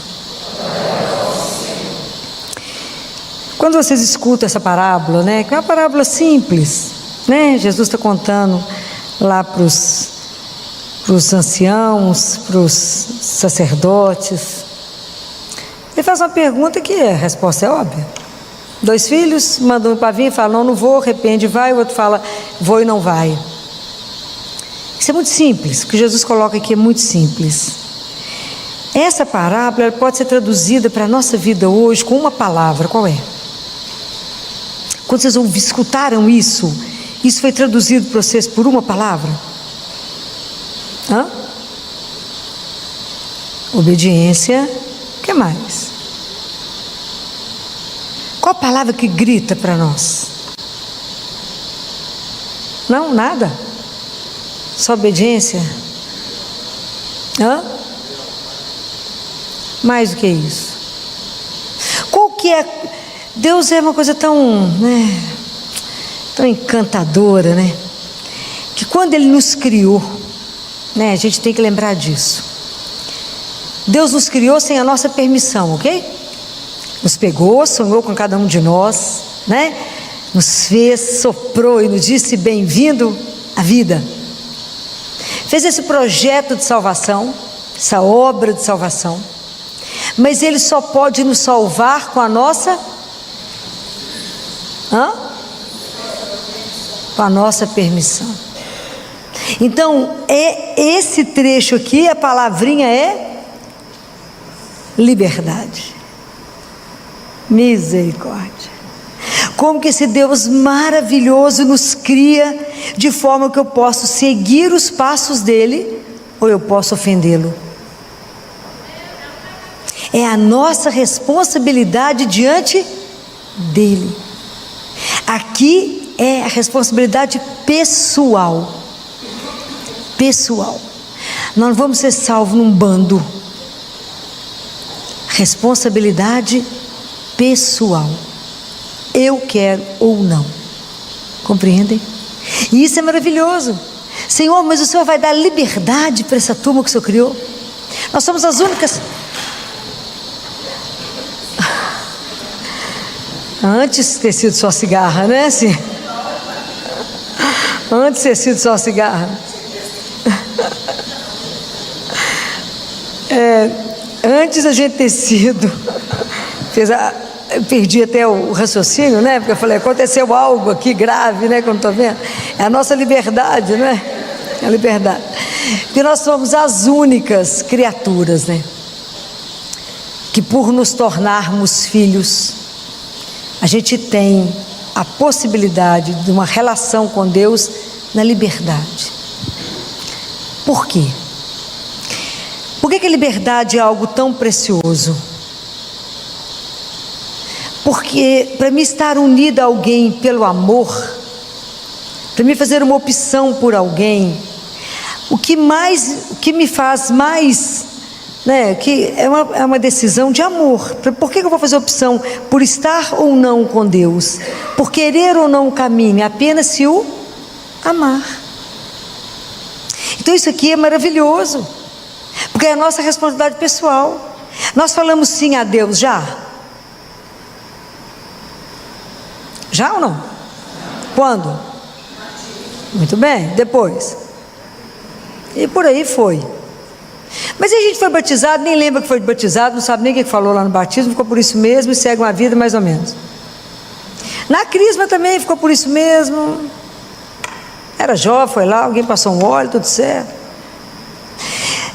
Quando vocês escutam essa parábola, né, que é uma parábola simples, né, Jesus está contando lá para os anciãos, para os sacerdotes. Ele faz uma pergunta que a resposta é óbvia. 2 filhos, mandam um para vir e falam, não vou, arrepende, vai. O outro fala, vou e não vai. Isso é muito simples, o que Jesus coloca aqui é muito simples. Essa parábola pode ser traduzida para a nossa vida hoje com uma palavra, qual é? Quando vocês escutaram isso foi traduzido para vocês por uma palavra? Obediência, o que mais? Qual a palavra que grita para nós? Não, nada? Só obediência? Mais do que isso? Qual que é? Deus é uma coisa tão, tão encantadora, que quando Ele nos criou, a gente tem que lembrar disso. Deus nos criou sem a nossa permissão, ok? Nos pegou, sonhou com cada um de nós, nos fez, soprou e nos disse bem-vindo à vida. Fez esse projeto de salvação, essa obra de salvação, mas Ele só pode nos salvar com a nossa com a nossa permissão. Então, esse trecho aqui, a palavrinha é liberdade. Misericórdia. Como que esse Deus maravilhoso nos cria de forma que eu posso seguir os passos dele ou eu posso ofendê-lo. É a nossa responsabilidade diante dele. Aqui é a responsabilidade pessoal. Pessoal. Nós não vamos ser salvos num bando. Responsabilidade pessoal. Eu quero ou não. Compreendem? E isso é maravilhoso. Senhor, mas o Senhor vai dar liberdade para essa turma que o Senhor criou? Nós somos as únicas. Antes de ter sido só cigarra, né? Assim. Antes de ter sido só cigarra. Antes da gente ter sido. Eu perdi até o raciocínio, né? Porque eu falei, aconteceu algo aqui grave, né? Como estou vendo. É a nossa liberdade, né? É a liberdade. Porque nós somos as únicas criaturas, né? Que por nos tornarmos filhos, a gente tem a possibilidade de uma relação com Deus na liberdade. Por quê? Por que a liberdade é algo tão precioso? Porque para mim estar unida a alguém pelo amor, para mim fazer uma opção por alguém, o que me faz mais, que é uma decisão de amor. Por que eu vou fazer opção? Por estar ou não com Deus, por querer ou não o caminho, apenas se o amar. Então isso aqui é maravilhoso, porque é a nossa responsabilidade pessoal. Nós falamos sim a Deus já? Já ou não? Quando? Muito bem, depois. E por aí foi. Mas a gente foi batizado, nem lembra que foi batizado, não sabe nem o que falou lá no batismo, ficou por isso mesmo e segue uma vida mais ou menos. Na crisma também ficou por isso mesmo. Era jovem, foi lá, alguém passou um óleo, tudo certo.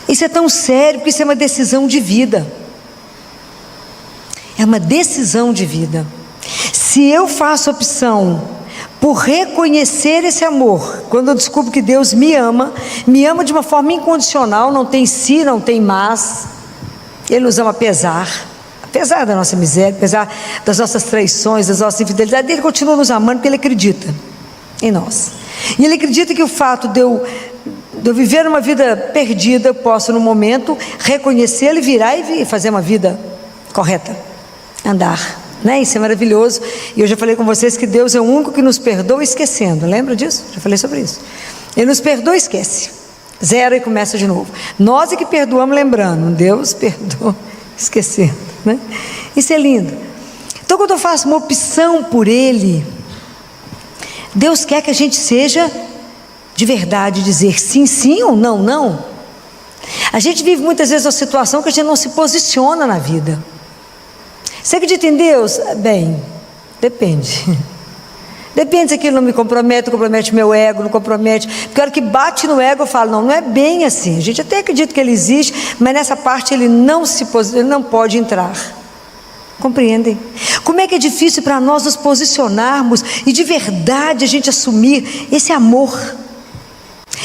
Isso é tão sério, porque isso é uma decisão de vida. É uma decisão de vida. Se eu faço opção por reconhecer esse amor, quando eu descubro que Deus me ama de uma forma incondicional, não tem si, não tem mas, Ele nos ama apesar da nossa miséria, apesar das nossas traições, das nossas infidelidades, Ele continua nos amando porque Ele acredita em nós. E Ele acredita que o fato de eu viver uma vida perdida, eu posso no momento reconhecê-lo e virar e fazer uma vida correta, andar né? Isso é maravilhoso. E eu já falei com vocês que Deus é o único que nos perdoa esquecendo. Lembra disso? Já falei sobre isso. Ele nos perdoa e esquece. Zero e começa de novo. Nós é que perdoamos lembrando. Deus perdoa esquecendo, né? Isso é lindo. Então, quando eu faço uma opção por Ele, Deus quer que a gente seja de verdade, dizer sim, sim ou não, não. A gente vive muitas vezes uma situação que a gente não se posiciona na vida. Você acredita em Deus? Bem, depende. Depende se aquilo não me compromete, compromete meu ego, não compromete. Porque a hora que bate no ego eu falo, não é bem assim. A gente até acredita que Ele existe, mas nessa parte Ele ele não pode entrar. Compreendem? Como é que é difícil para nós nos posicionarmos e de verdade a gente assumir esse amor.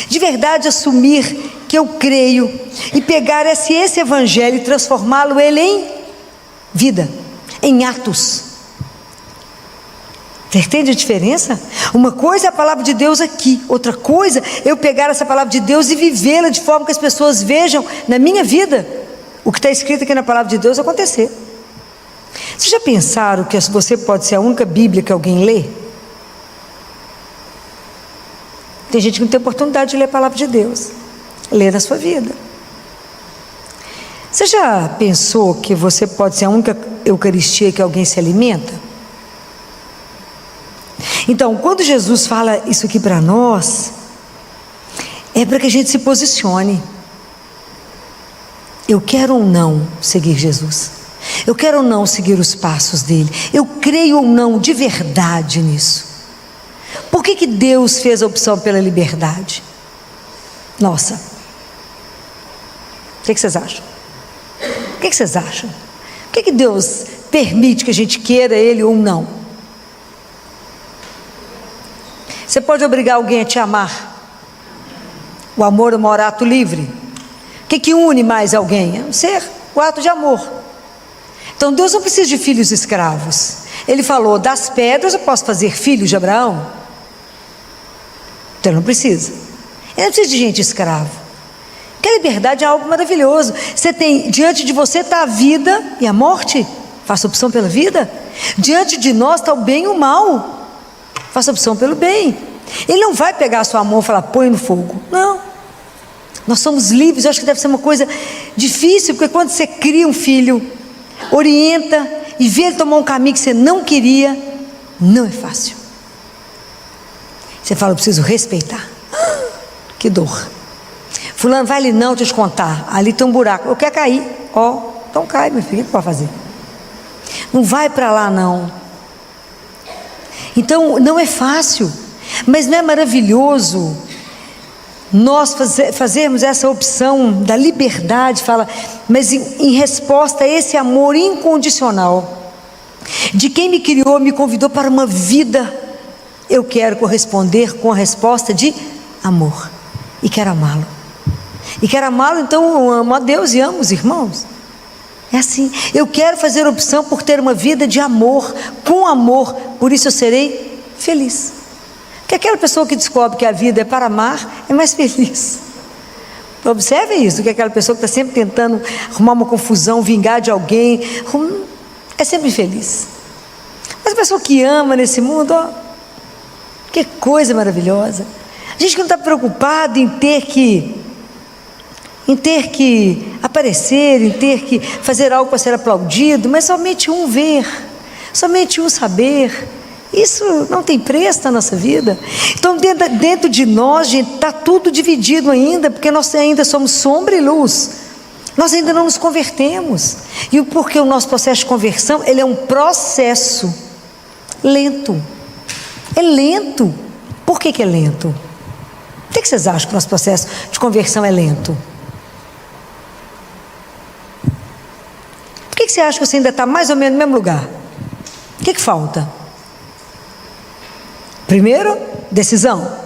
De verdade assumir que eu creio e pegar esse evangelho e transformá-lo ele em vida, em atos. Você entende a diferença? Uma coisa é a palavra de Deus aqui, outra coisa é eu pegar essa palavra de Deus e vivê-la de forma que as pessoas vejam na minha vida o que está escrito aqui na palavra de Deus acontecer. Vocês já pensaram que você pode ser a única Bíblia que alguém lê? Tem gente que não tem oportunidade de ler a palavra de Deus. Lê na sua vida. Você já pensou que você pode ser a única Eucaristia que alguém se alimenta? Então, quando Jesus fala isso aqui para nós, é para que a gente se posicione. Eu quero ou não seguir Jesus? Eu quero ou não seguir os passos dele? Eu creio ou não de verdade nisso? Por que Deus fez a opção pela liberdade? Nossa. O que vocês acham? O que vocês acham? Por que Deus permite que a gente queira Ele ou não? Você pode obrigar alguém a te amar? O amor é um ato livre. O que une mais alguém? É um ser, o ato de amor. Então Deus não precisa de filhos escravos. Ele falou, das pedras eu posso fazer filhos de Abraão? Então ele não precisa. Ele não precisa de gente escrava. Porque a liberdade é algo maravilhoso. Você tem, diante de você está a vida e a morte. Faça opção pela vida. Diante de nós está o bem e o mal. Faça opção pelo bem. Ele não vai pegar a sua mão e falar, põe no fogo. Não. Nós somos livres. Eu acho que deve ser uma coisa difícil, porque quando você cria um filho, orienta e vê ele tomar um caminho que você não queria, não é fácil. Você fala, eu preciso respeitar. Que dor. Fulano, vai ali não, deixa eu te contar. Ali tem um buraco. Eu quero cair. Então cai, meu filho. O que pode fazer? Não vai para lá não. Então não é fácil. Mas não é maravilhoso nós fazermos essa opção da liberdade, fala, mas em resposta a esse amor incondicional de quem me criou, me convidou para uma vida, eu quero corresponder com a resposta de amor e quero amá-lo. E quero amá-lo, então eu amo a Deus e amo os irmãos. É assim, eu quero fazer opção por ter uma vida de amor, com amor, por isso eu serei feliz. Porque aquela pessoa que descobre que a vida é para amar, é mais feliz. Observe isso, do que aquela pessoa que está sempre tentando arrumar uma confusão, vingar de alguém, é sempre feliz. Mas a pessoa que ama nesse mundo, que coisa maravilhosa. A gente que não está preocupado em ter que aparecer, em ter que fazer algo para ser aplaudido, mas somente um ver, somente um saber. Isso não tem preço na nossa vida. Então dentro de nós, gente, está tudo dividido ainda, porque nós ainda somos sombra e luz. Nós ainda não nos convertemos. E porque o nosso processo de conversão, ele é um processo lento. É lento. Por que é lento? Por que vocês acham que o nosso processo de conversão é lento? Por que você acha que você ainda está mais ou menos no mesmo lugar? O que falta? Primeiro, decisão.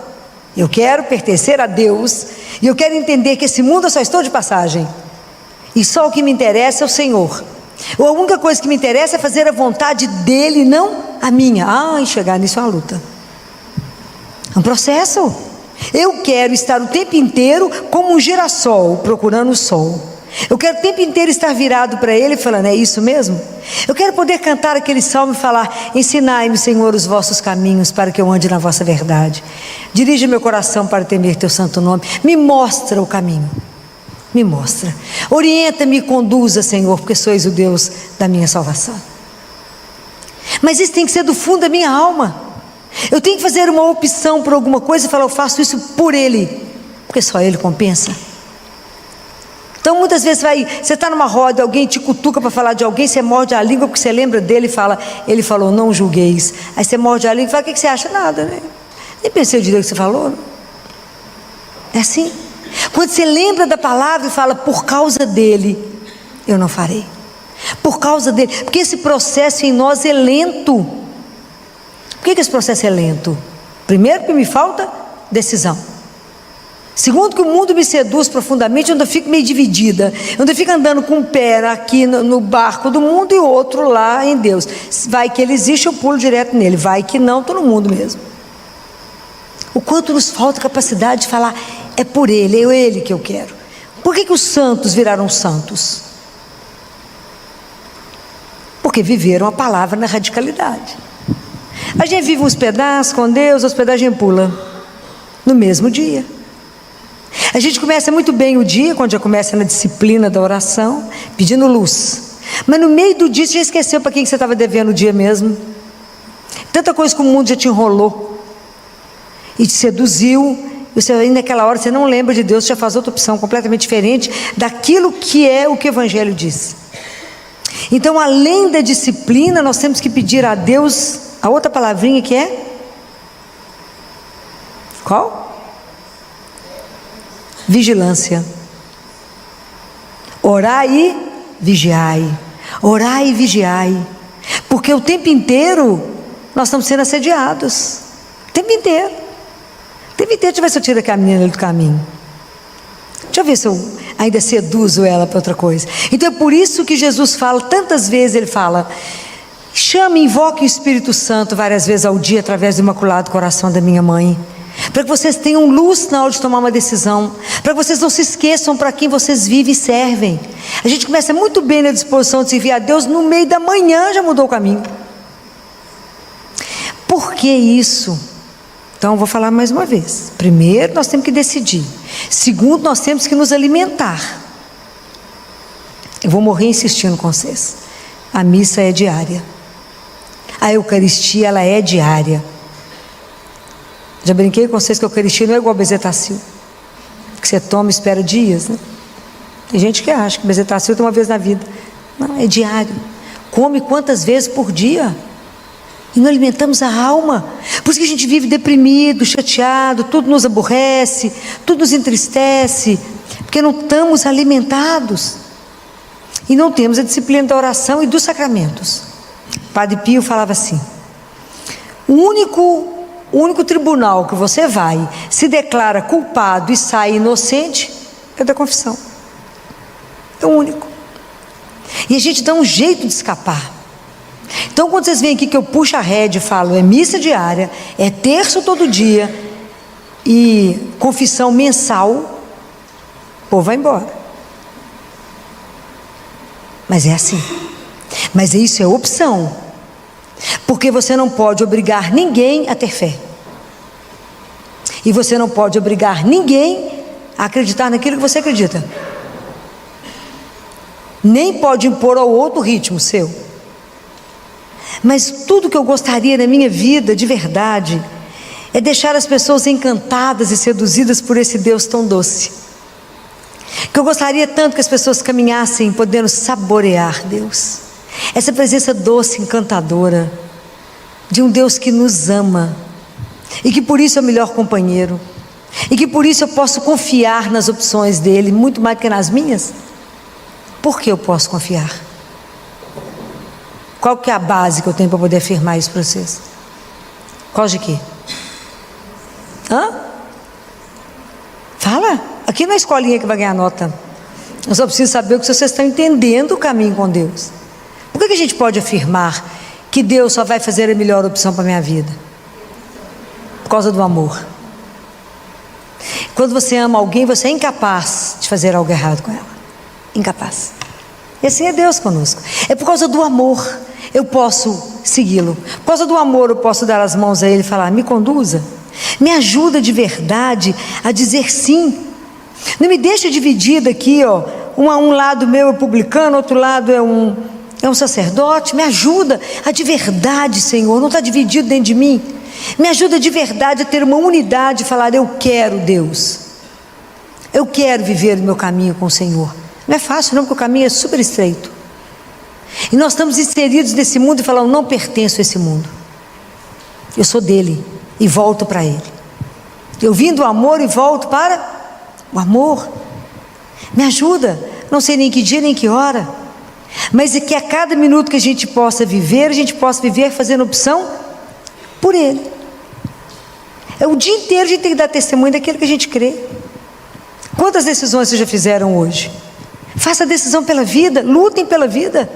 Eu quero pertencer a Deus e eu quero entender que esse mundo eu só estou de passagem e só o que me interessa é o Senhor. Ou a única coisa que me interessa é fazer a vontade dele, não a minha. E chegar nisso é uma luta. É um processo. Eu quero estar o tempo inteiro como um girassol procurando o sol. Eu quero o tempo inteiro estar virado para Ele, falando: é isso mesmo? Eu quero poder cantar aquele salmo e falar: ensinai-me, Senhor, os vossos caminhos, para que eu ande na vossa verdade. Dirige meu coração para temer teu santo nome. Me mostra o caminho. Me mostra. Orienta-me e conduza, Senhor, porque sois o Deus da minha salvação. Mas isso tem que ser do fundo da minha alma. Eu tenho que fazer uma opção por alguma coisa e falar: eu faço isso por Ele, porque só Ele compensa. Então muitas vezes você está numa roda, alguém te cutuca para falar de alguém, você morde a língua porque você lembra dele e fala: ele falou, não julgueis. Aí você morde a língua e fala: o que você acha? Nada, né? Nem pensei direito o que você falou. Não? É assim. Quando você lembra da palavra e fala: por causa dele, eu não farei. Por causa dele. Porque esse processo em nós é lento. Por que esse processo é lento? Primeiro, porque me falta decisão. Segundo, que o mundo me seduz profundamente, onde eu fico meio dividida, onde eu fico andando com um pé aqui no barco do mundo e outro lá em Deus. Vai que Ele existe, eu pulo direto nele. Vai que não, estou no mundo mesmo. O quanto nos falta capacidade de falar: é por Ele, é Ele que eu quero. Por que os santos viraram santos? Porque viveram a palavra na radicalidade. A gente vive uns pedaços com Deus, os pedaços a gente pula no mesmo dia. A gente começa muito bem o dia, quando já começa na disciplina da oração, pedindo luz. Mas no meio do dia você já esqueceu para quem que você estava devendo o dia mesmo. Tanta coisa que o mundo já te enrolou e te seduziu. E você, aí naquela hora você não lembra de Deus, você já faz outra opção completamente diferente daquilo que é o que o Evangelho diz. Então, além da disciplina, nós temos que pedir a Deus a outra palavrinha que é? Qual? Vigilância. Orai e vigiai. Orai e vigiai. Porque o tempo inteiro nós estamos sendo assediados. O tempo inteiro. O tempo inteiro. Deixa eu ver se eu tiro aquela menina do caminho. Deixa eu ver se eu ainda seduzo ela para outra coisa. Então é por isso que Jesus fala, tantas vezes ele fala: chame, invoque o Espírito Santo várias vezes ao dia, através do Imaculado Coração da minha mãe. Para que vocês tenham luz na hora de tomar uma decisão, para que vocês não se esqueçam para quem vocês vivem e servem. A gente começa muito bem na disposição de servir a Deus, no meio da manhã já mudou o caminho. Por que isso? Então eu vou falar mais uma vez. Primeiro, nós temos que decidir. Segundo, nós temos que nos alimentar. Eu vou morrer insistindo com vocês. A missa é diária. A Eucaristia, ela é diária. Já brinquei com vocês que a Eucaristia não é igual a bezetacil, que você toma e espera dias, né? Tem gente que acha que bezetacil toma uma vez na vida. Não, é diário. Come quantas vezes por dia? E não alimentamos a alma. Por isso que a gente vive deprimido, chateado, tudo nos aborrece, tudo nos entristece, porque não estamos alimentados. E não temos a disciplina da oração e dos sacramentos. Padre Pio falava assim: o único tribunal que você vai, se declara culpado e sai inocente, é da confissão. É o único. E a gente dá um jeito de escapar. Então quando vocês veem aqui que eu puxo a rédea e falo: é missa diária, é terço todo dia e confissão mensal, o povo vai embora. Mas é assim. Mas isso é opção. Porque você não pode obrigar ninguém a ter fé. E você não pode obrigar ninguém a acreditar naquilo que você acredita. Nem pode impor ao outro ritmo seu. Mas tudo que eu gostaria na minha vida, de verdade, é deixar as pessoas encantadas e seduzidas por esse Deus tão doce. Que eu gostaria tanto que as pessoas caminhassem podendo saborear Deus. Essa presença doce, encantadora, de um Deus que nos ama, e que por isso é o melhor companheiro, e que por isso eu posso confiar nas opções dele, muito mais do que nas minhas. Por que eu posso confiar? Qual que é a base que eu tenho para poder afirmar isso para vocês? Qual de quê? Fala, aqui não é a escolinha que vai ganhar nota. Eu só preciso saber o que vocês estão entendendo o caminho com Deus. Por que a gente pode afirmar que Deus só vai fazer a melhor opção para a minha vida? Por causa do amor. Quando você ama alguém, você é incapaz de fazer algo errado com ela. incapaz. E assim é Deus conosco. É por causa do amor eu posso segui-lo. Por causa do amor eu posso dar as mãos a Ele e falar: me conduza, me ajuda de verdade a dizer sim. Não me deixa dividida aqui, ó. Um lado meu é publicano, outro lado é um sacerdote. Me ajuda a de verdade, Senhor, não está dividido dentro de mim. Me ajuda de verdade a ter uma unidade e falar: eu quero, Deus, eu quero viver o meu caminho com o Senhor. Não é fácil não, porque o caminho é super estreito. E nós estamos inseridos nesse mundo e falamos: não pertenço a esse mundo, eu sou dele e volto para ele. Eu vim do amor e volto para o amor. Me ajuda, não sei nem que dia nem que hora, mas é que a cada minuto que a gente possa viver, a gente possa viver fazendo opção por ele. É o dia inteiro a gente tem que dar testemunho daquilo que a gente crê. Quantas decisões vocês já fizeram hoje? Faça a decisão pela vida, lutem pela vida.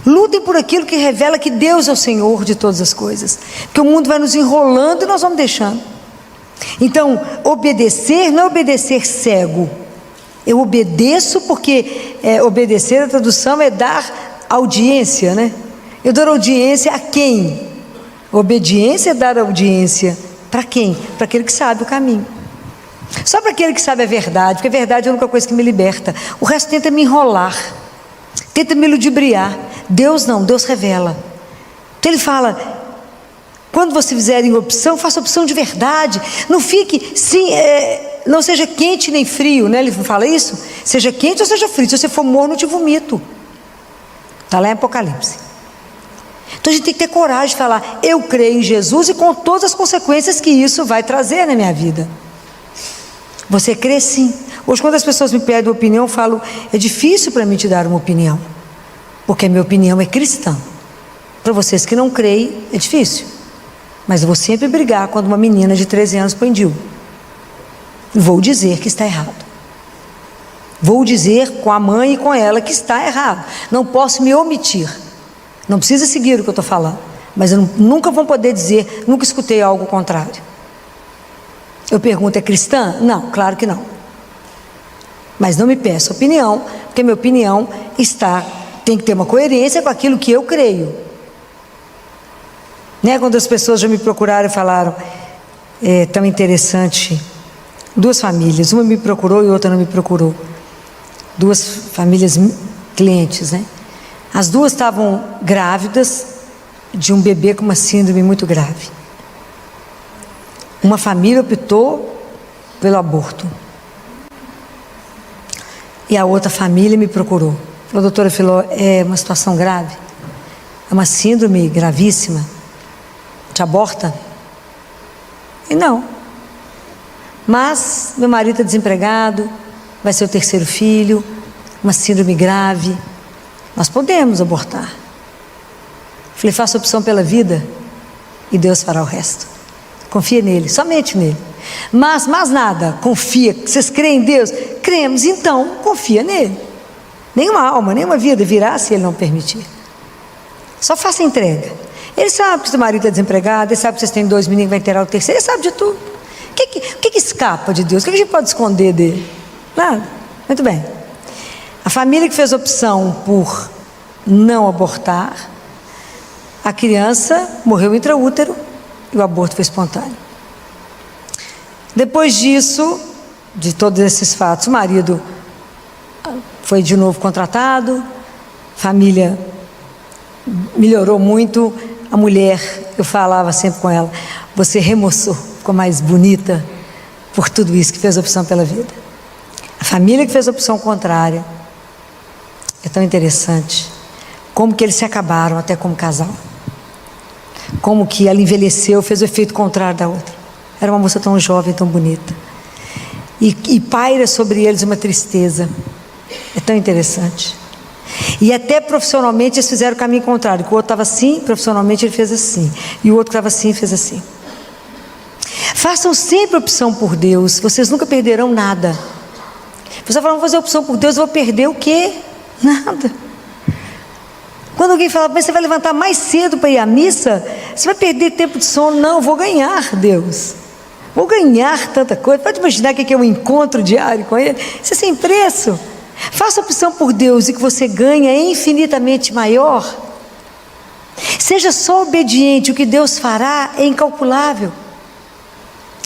Lutem por aquilo que revela que Deus é o Senhor de todas as coisas. Porque o mundo vai nos enrolando e nós vamos deixando. Então, obedecer não é obedecer cego. Eu obedeço porque obedecer, a tradução é dar audiência, né? Eu dou audiência a quem? Obediência é dar audiência para quem? Para aquele que sabe o caminho. Só para aquele que sabe a verdade, porque a verdade é a única coisa que me liberta. O resto tenta me enrolar, tenta me ludibriar. Deus não, Deus revela. Então Ele fala: quando você fizerem opção, faça opção de verdade. Não fique, não seja quente nem frio, né? Ele fala isso: seja quente ou seja frio. Se você for morno, eu te vomito. Está lá em Apocalipse. Então a gente tem que ter coragem de falar: eu creio em Jesus, e com todas as consequências que isso vai trazer na minha vida. Você crê sim. Hoje, quando as pessoas me pedem opinião, eu falo: é difícil para mim te dar uma opinião, porque a minha opinião é cristã. Para vocês que não creem, é difícil. Mas eu vou sempre brigar quando uma menina de 13 anos põe DIU. Vou dizer que está errado. Vou dizer com a mãe e com ela que está errado. Não posso me omitir. Não precisa seguir o que eu estou falando, mas eu nunca vou poder dizer: nunca escutei algo contrário. Eu pergunto: é cristã? Não, claro que não. Mas não me peça opinião, porque minha opinião tem que ter uma coerência com aquilo que eu creio. Né? Quando as pessoas já me procuraram e falaram: é tão interessante, duas famílias, uma me procurou e outra não me procurou. Duas famílias clientes, né? As duas estavam grávidas de um bebê com uma síndrome muito grave. Uma família optou pelo aborto. E a outra família me procurou. Falou: doutora Filó, é uma situação grave, é uma síndrome gravíssima, te aborta? E não. Mas meu marido está desempregado, vai ser o terceiro filho, uma síndrome grave, nós podemos abortar. Falei: faça opção pela vida e Deus fará o resto. Confia nele, somente nele. Mas mais nada, confia. Vocês creem em Deus? Cremos, então confia nele. Nenhuma alma, nenhuma vida virá se ele não permitir. Só faça entrega. Ele sabe que seu marido está desempregado, ele sabe que vocês têm 2 meninos que vai ter o terceiro, ele sabe de tudo. O que escapa de Deus? O que a gente pode esconder dele? Nada. Muito bem. A família que fez opção por não abortar, a criança morreu intraútero e o aborto foi espontâneo. Depois disso, de todos esses fatos, o marido foi de novo contratado, a família melhorou muito. A mulher, eu falava sempre com ela: você remoçou, ficou mais bonita por tudo isso, que fez opção pela vida. A família que fez a opção contrária, é tão interessante como que eles se acabaram até como casal, como que ela envelheceu, fez o efeito contrário da outra. Era uma moça tão jovem, tão bonita, e paira sobre eles uma tristeza. É tão interessante. E até profissionalmente eles fizeram o caminho contrário, que o outro estava assim, profissionalmente ele fez assim, e o outro que estava assim fez assim. Façam sempre opção por Deus, vocês nunca perderão nada. Você fala: vamos fazer opção por Deus, eu vou perder o quê? Nada. Quando alguém fala: mas você vai levantar mais cedo para ir à missa, você vai perder tempo de sono. Não, eu vou ganhar Deus, vou ganhar tanta coisa. Pode imaginar o que é um encontro diário com Ele? Isso é sem preço. Faça opção por Deus e que você ganha é infinitamente maior. Seja só obediente, o que Deus fará é incalculável.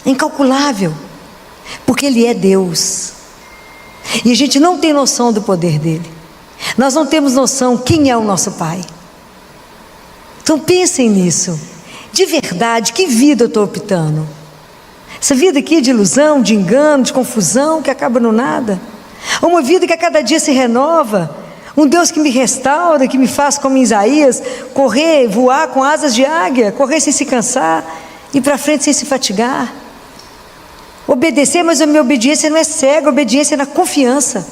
Incalculável. Porque Ele é Deus. E a gente não tem noção do poder dEle. Nós não temos noção quem é o nosso Pai. Então pensem nisso. De verdade, que vida eu estou optando? Essa vida aqui de ilusão, de engano, de confusão, que acaba no nada? Ou uma vida que a cada dia se renova? Um Deus que me restaura, que me faz como em Isaías, correr, voar com asas de águia, correr sem se cansar, ir para frente sem se fatigar. Obedecer, mas a minha obediência não é cega, a obediência é na confiança.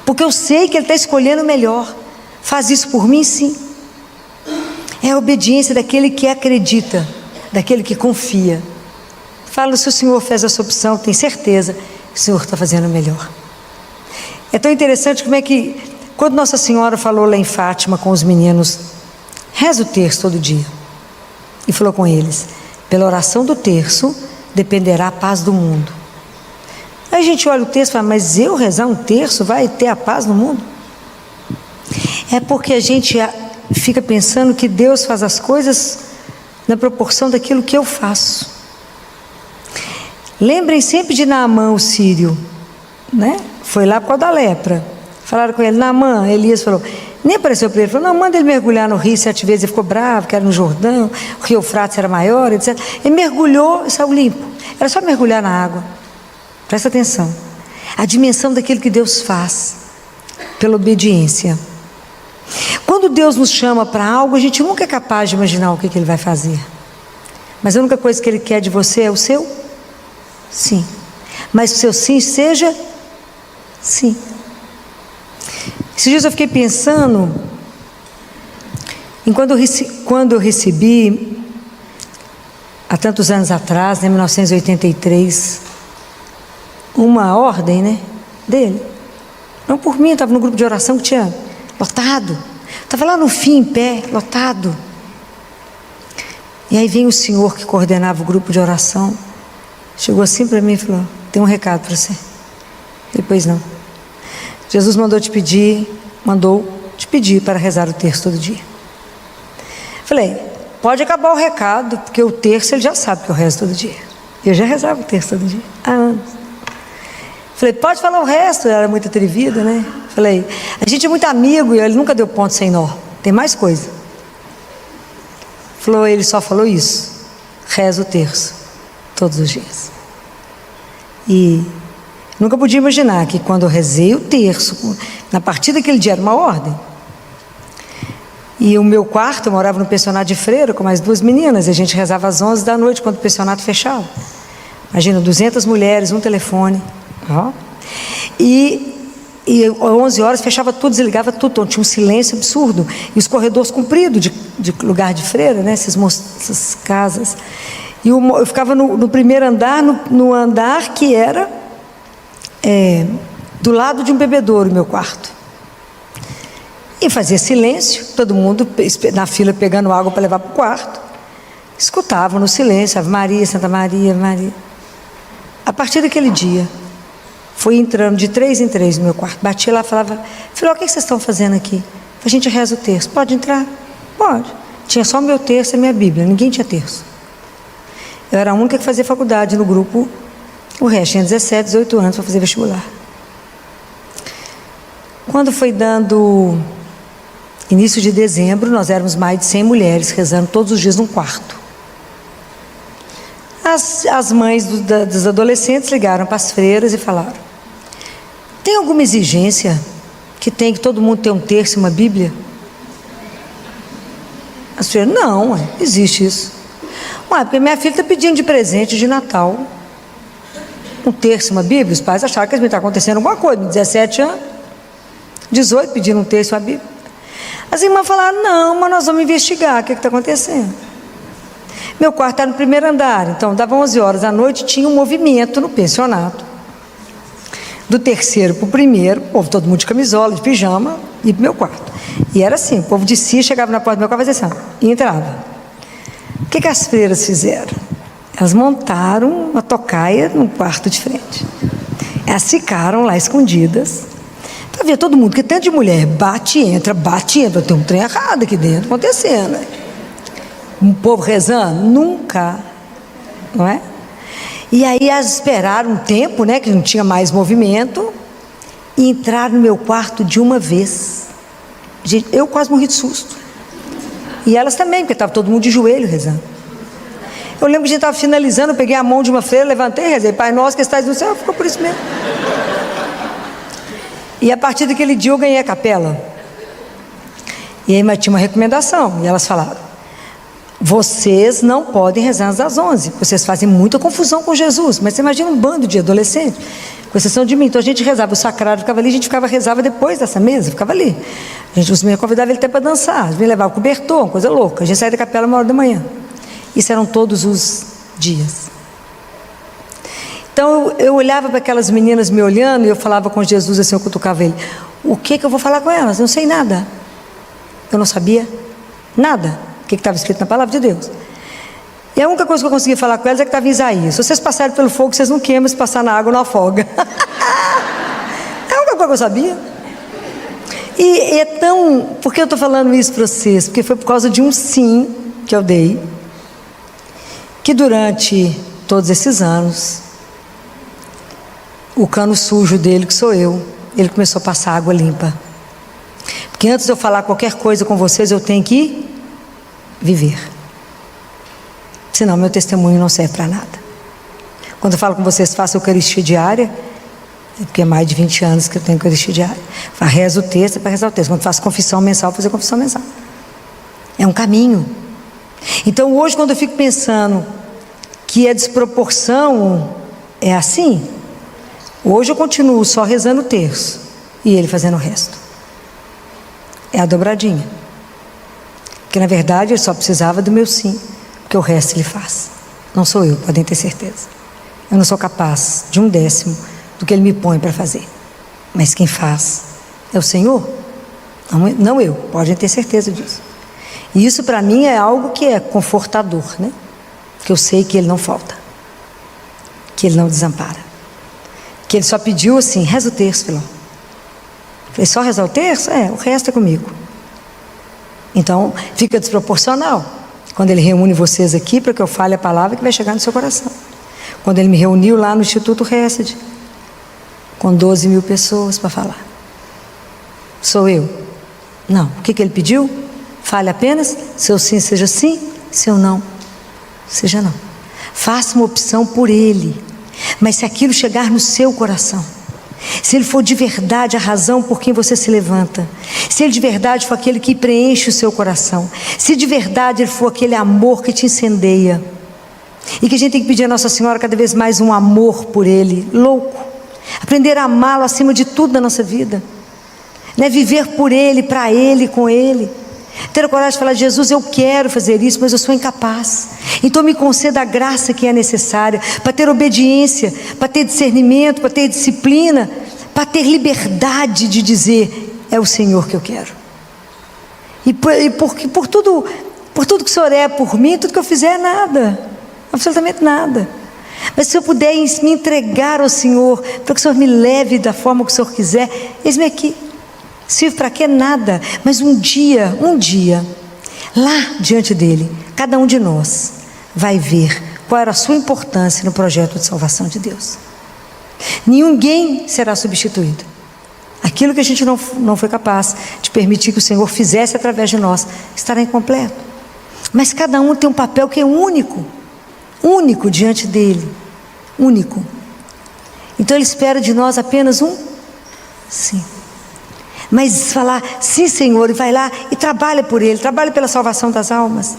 Porque eu sei que Ele está escolhendo o melhor. Faz isso por mim, sim. É a obediência daquele que acredita, daquele que confia. Fala, se o Senhor fez essa opção, tem certeza que o Senhor está fazendo o melhor. É tão interessante como é que, quando Nossa Senhora falou lá em Fátima com os meninos, reza o terço todo dia. E falou com eles, pela oração do terço, dependerá a paz do mundo. Aí a gente olha o texto e fala, mas eu rezar um terço vai ter a paz no mundo? É porque a gente fica pensando que Deus faz as coisas na proporção daquilo que eu faço. Lembrem sempre de Naamã, o sírio, né? Foi lá por causa da lepra. Falaram com ele, Naamã, Elias falou, nem apareceu para ele, falou, não, manda ele mergulhar no rio 7 vezes, ele ficou bravo, que era no Jordão, o rio Eufrates era maior, etc. Ele mergulhou e saiu limpo. Era só mergulhar na água. Presta atenção. A dimensão daquilo que Deus faz, pela obediência. Quando Deus nos chama para algo, a gente nunca é capaz de imaginar o que Ele vai fazer. Mas a única coisa que Ele quer de você é o seu sim. Mas o seu sim seja sim. Esses dias eu fiquei pensando em quando eu recebi, há tantos anos atrás, em 1983, uma ordem, né, dele. Não por mim, eu estava no grupo de oração que tinha lotado. Estava lá no fim, em pé, lotado. E aí vem o senhor que coordenava o grupo de oração, chegou assim para mim e falou, tem um recado para você. Depois não. Jesus mandou te pedir para rezar o terço todo dia. Falei, pode acabar o recado, porque o terço ele já sabe que eu rezo todo dia. Eu já rezava o terço todo dia, há anos. Falei, pode falar o resto, ela era muito atrevida, né? Falei, a gente é muito amigo e ele nunca deu ponto sem nó, tem mais coisa. Falou, ele só falou isso, reza o terço, todos os dias. E nunca podia imaginar que quando eu rezei o terço, na partir daquele dia era uma ordem. E o meu quarto, eu morava no pensionato de freira com mais 2 meninas, e a gente rezava às 11 da noite quando o pensionato fechava. Imagina, 200 mulheres, um telefone. Ó. E 11 horas fechava tudo, desligava tudo, então tinha um silêncio absurdo. E os corredores compridos de lugar de freira, né, essas casas. E eu ficava no primeiro andar, no andar que era do lado de um bebedouro, meu quarto. E fazia silêncio, todo mundo na fila pegando água para levar para o quarto. Escutava no silêncio, Ave Maria, Santa Maria, Ave Maria. A partir daquele dia, fui entrando de 3 em 3 no meu quarto. Batia lá e falava, filho, o que vocês estão fazendo aqui? A gente reza o terço. Pode entrar? Pode. Tinha só o meu terço e a minha Bíblia, ninguém tinha terço. Eu era a única que fazia faculdade no grupo, o resto tinha 17, 18 anos para fazer vestibular. Quando foi dando início de dezembro, nós éramos mais de 100 mulheres rezando todos os dias num quarto. As mães dos adolescentes ligaram para as freiras e falaram, tem alguma exigência que tem que todo mundo tenha um terço e uma Bíblia? As freiras, não, existe isso. Ué, porque minha filha está pedindo de presente de Natal um terço e uma Bíblia. Os pais acharam que está acontecendo alguma coisa. 17 anos, 18 pedindo um terço e uma Bíblia. As irmãs falaram, não, mas nós vamos investigar o que está acontecendo. Meu quarto está no primeiro andar, então dava 11 horas da noite, tinha um movimento no pensionato. Do terceiro para o primeiro, o povo todo mundo de camisola, de pijama, ia para o meu quarto. E era assim, o povo descia, chegava na porta do meu quarto, fazia assim, e entrava. O que as freiras fizeram? Elas montaram uma tocaia no quarto de frente. Elas ficaram lá escondidas, Havia todo mundo, que tanto de mulher, bate e entra, tem um trem errado aqui dentro acontecendo. Um povo rezando? Nunca, não é? E aí elas esperaram um tempo, né, que não tinha mais movimento, e entraram no meu quarto de uma vez. Gente, eu quase morri de susto. E elas também, porque estava todo mundo de joelho rezando. Eu lembro que a gente estava finalizando, eu peguei a mão de uma freira, levantei e rezei: Pai nosso que estás no céu. Ficou por isso mesmo. E a partir daquele dia eu ganhei a capela. E aí, mas tinha uma recomendação, e elas falaram: vocês não podem rezar antes das 11, vocês fazem muita confusão com Jesus. Mas você imagina um bando de adolescentes, com exceção de mim. Então a gente rezava, o sacrário ficava ali, a gente rezava depois dessa mesa, ficava ali. Os meninos convidavam ele até para dançar, eles me levavam cobertor, uma coisa louca. A gente saía da capela 1h da manhã. Isso eram todos os dias. Então eu olhava para aquelas meninas me olhando, e eu falava com Jesus assim, eu cutucava ele: o que eu vou falar com elas? Eu não sei nada. Eu não sabia nada. O que estava escrito na palavra de Deus. E a única coisa que eu conseguia falar com elas é que estava em Isaías: se vocês passarem pelo fogo, vocês não queimam, se passar na água, não afoga. É a única coisa que eu sabia. E é tão... Por que eu estou falando isso para vocês? Porque foi por causa de um sim que eu dei, que durante todos esses anos, o cano sujo dele, que sou eu, ele começou a passar água limpa. Porque antes de eu falar qualquer coisa com vocês, eu tenho que viver. Senão meu testemunho não serve para nada. Quando eu falo com vocês, faço Eucaristia diária, é porque é mais de 20 anos que eu tenho Eucaristia diária. Rezo o texto, é para rezar o texto. Quando faço confissão mensal, vou fazer confissão mensal. É um caminho. Então hoje, quando eu fico pensando que a desproporção é assim, hoje eu continuo só rezando o terço e ele fazendo o resto. É a dobradinha. Porque na verdade ele só precisava do meu sim, porque o resto ele faz. Não sou eu, podem ter certeza. Eu não sou capaz de 1/10 do que ele me põe para fazer. Mas quem faz é o Senhor, não eu, podem ter certeza disso. E isso para mim é algo que é confortador, né? Que eu sei que ele não falta, que ele não desampara, que ele só pediu assim: reza o terço, Filó. Falei: só rezar o terço? O resto é comigo. Então fica desproporcional quando ele reúne vocês aqui para que eu fale a palavra que vai chegar no seu coração. Quando ele me reuniu lá no Instituto Hesed, com 12 mil pessoas para falar. Sou eu? Não. O que ele pediu? Fale apenas, seu sim seja sim, seu não seja não. Faça uma opção por ele. Mas se aquilo chegar no seu coração, se ele for de verdade a razão por quem você se levanta, se ele de verdade for aquele que preenche o seu coração, se de verdade ele for aquele amor que te incendeia, e que a gente tem que pedir a Nossa Senhora cada vez mais um amor por ele, louco, aprender a amá-lo acima de tudo na nossa vida, né? Viver por ele, para ele, com ele, ter a coragem de falar: Jesus, eu quero fazer isso, mas eu sou incapaz, então me conceda a graça que é necessária para ter obediência, para ter discernimento, para ter disciplina, para ter liberdade de dizer: é o Senhor que eu quero. E por tudo que o Senhor é por mim, tudo que eu fizer é nada, absolutamente nada. Mas se eu puder me entregar ao Senhor, para que o Senhor me leve da forma que o Senhor quiser, eis-me aqui. Sirve para quê? Nada. Mas um dia, lá diante dele, cada um de nós vai ver qual era a sua importância no projeto de salvação de Deus. Ninguém será substituído. Aquilo que a gente não foi capaz de permitir que o Senhor fizesse através de nós, estará incompleto. Mas cada um tem um papel que é único diante dele, único. Então ele espera de nós apenas um sim. Mas falar: sim, Senhor, e vai lá e trabalha por ele, trabalha pela salvação das almas.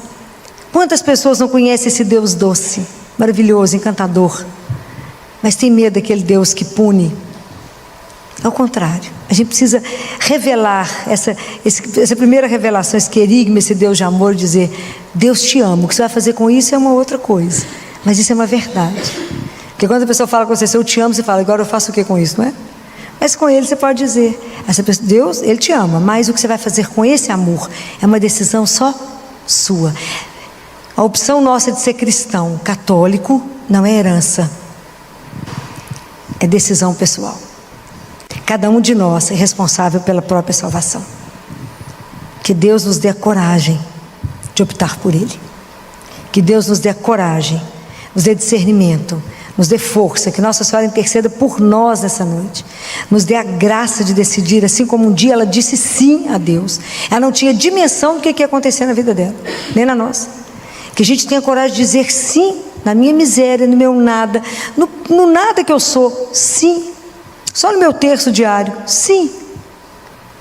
Quantas pessoas não conhecem esse Deus doce, maravilhoso, encantador, mas tem medo daquele Deus que pune? Ao contrário, a gente precisa revelar essa primeira revelação, esse querigma, esse Deus de amor, dizer: Deus te ama. O que você vai fazer com isso é uma outra coisa, mas isso é uma verdade. Porque quando a pessoa fala com você: eu te amo, você fala: agora eu faço o que com isso, não é? Mas com ele você pode dizer: essa pessoa, Deus, ele te ama, mas o que você vai fazer com esse amor é uma decisão só sua. A opção nossa de ser cristão católico não é herança, é decisão pessoal. Cada um de nós é responsável pela própria salvação. Que Deus nos dê a coragem de optar por Ele. Que Deus nos dê a coragem, nos dê discernimento, nos dê força, que Nossa Senhora interceda por nós nessa noite. Nos dê a graça de decidir, assim como um dia ela disse sim a Deus. Ela não tinha dimensão do que ia acontecer na vida dela, nem na nossa. Que a gente tenha coragem de dizer sim, na minha miséria, no meu nada, no nada que eu sou, sim. Só no meu terço diário, sim.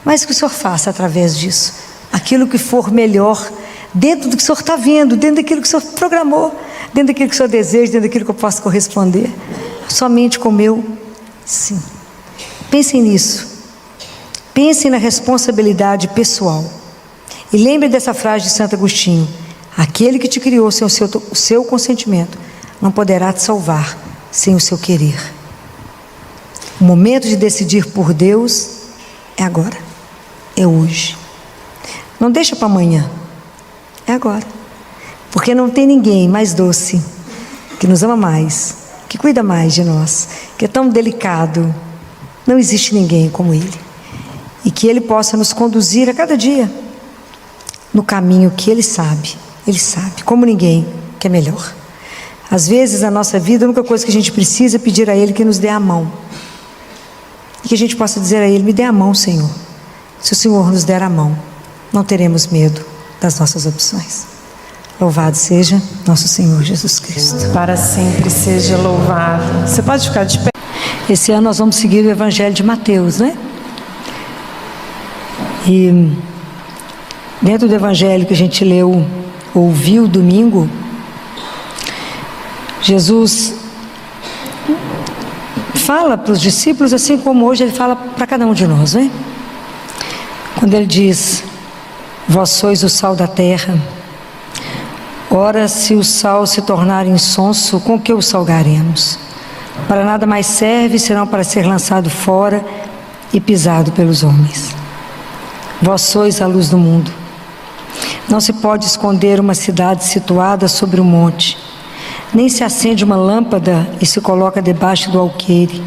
Mas que o Senhor faça através disso aquilo que for melhor, dentro do que o Senhor está vendo, dentro daquilo que o Senhor programou, dentro daquilo que o Senhor deseja, dentro daquilo que eu posso corresponder. Somente com o meu sim. Pensem nisso. Pensem na responsabilidade pessoal. E lembre dessa frase de Santo Agostinho: aquele que te criou sem o seu consentimento não poderá te salvar sem o seu querer. O momento de decidir por Deus é agora, é hoje. Não deixa para amanhã, é agora. Porque não tem ninguém mais doce, que nos ama mais, que cuida mais de nós, que é tão delicado. Não existe ninguém como Ele. E que Ele possa nos conduzir a cada dia no caminho que Ele sabe, como ninguém, que é melhor. Às vezes na nossa vida a única coisa que a gente precisa é pedir a Ele que nos dê a mão. E que a gente possa dizer a Ele: me dê a mão, Senhor. Se o Senhor nos der a mão, não teremos medo das nossas opções. Louvado seja nosso Senhor Jesus Cristo. Para sempre seja louvado. Você pode ficar de pé? Esse ano nós vamos seguir o Evangelho de Mateus, né? E dentro do Evangelho que a gente leu, ouviu domingo, Jesus fala para os discípulos assim como hoje Ele fala para cada um de nós, né? Quando Ele diz: vós sois o sal da terra. Ora, se o sal se tornar insonso, com que o salgaremos? Para nada mais serve, senão para ser lançado fora e pisado pelos homens. Vós sois a luz do mundo. Não se pode esconder uma cidade situada sobre um monte, nem se acende uma lâmpada e se coloca debaixo do alqueire,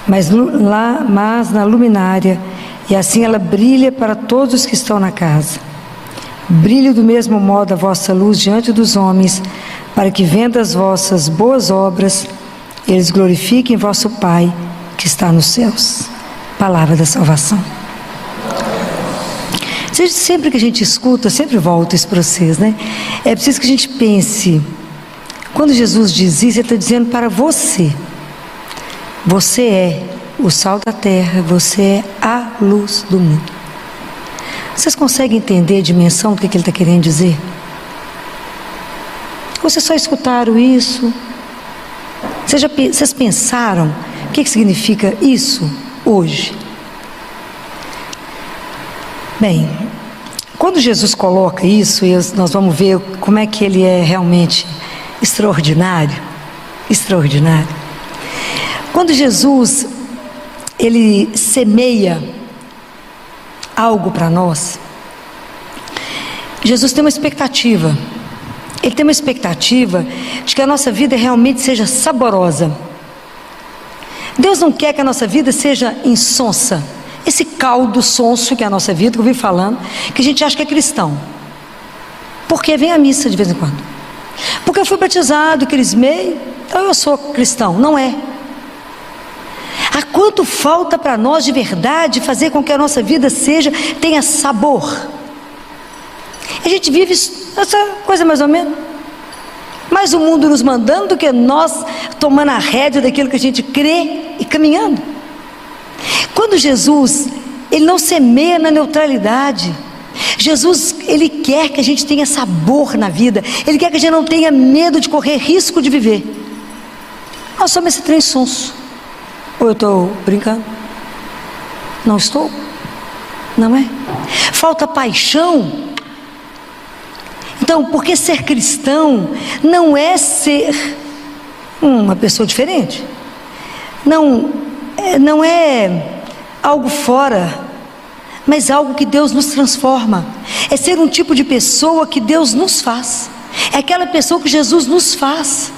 mas na luminária, e assim ela brilha para todos os que estão na casa. Brilhe do mesmo modo a vossa luz diante dos homens, para que, vendo as vossas boas obras, eles glorifiquem vosso Pai que está nos céus. Palavra da salvação. Sempre que a gente escuta, sempre volto isso para vocês, né? É preciso que a gente pense. Quando Jesus diz isso, Ele está dizendo para você. Você é o sal da terra, você é a luz do mundo. Vocês conseguem entender a dimensão do que Ele está querendo dizer? Ou vocês só escutaram isso? Vocês pensaram o que significa isso hoje? Bem, quando Jesus coloca isso, e nós vamos ver como é que Ele é realmente extraordinário. Extraordinário. Quando Jesus, Ele semeia algo para nós, Jesus tem uma expectativa. Ele tem uma expectativa de que a nossa vida realmente seja saborosa. Deus não quer que a nossa vida seja insonsa. Esse caldo sonso que é a nossa vida, que eu vi falando, que a gente acha que é cristão. Porque vem à missa de vez em quando. Porque eu fui batizado, crismei, então eu sou cristão. Não é. Há quanto falta para nós de verdade fazer com que a nossa vida tenha sabor. A gente vive essa coisa mais ou menos. Mais o mundo nos mandando do que nós tomando a rédea daquilo que a gente crê e caminhando. Quando Jesus, Ele não semeia na neutralidade. Jesus, Ele quer que a gente tenha sabor na vida. Ele quer que a gente não tenha medo de correr risco de viver. Nós somos esse trem sonso. Ou eu estou brincando? Não estou? Não é? Falta paixão. Então, porque ser cristão não é ser uma pessoa diferente. Não é algo fora, mas algo que Deus nos transforma. É ser um tipo de pessoa que Deus nos faz. É aquela pessoa que Jesus nos faz.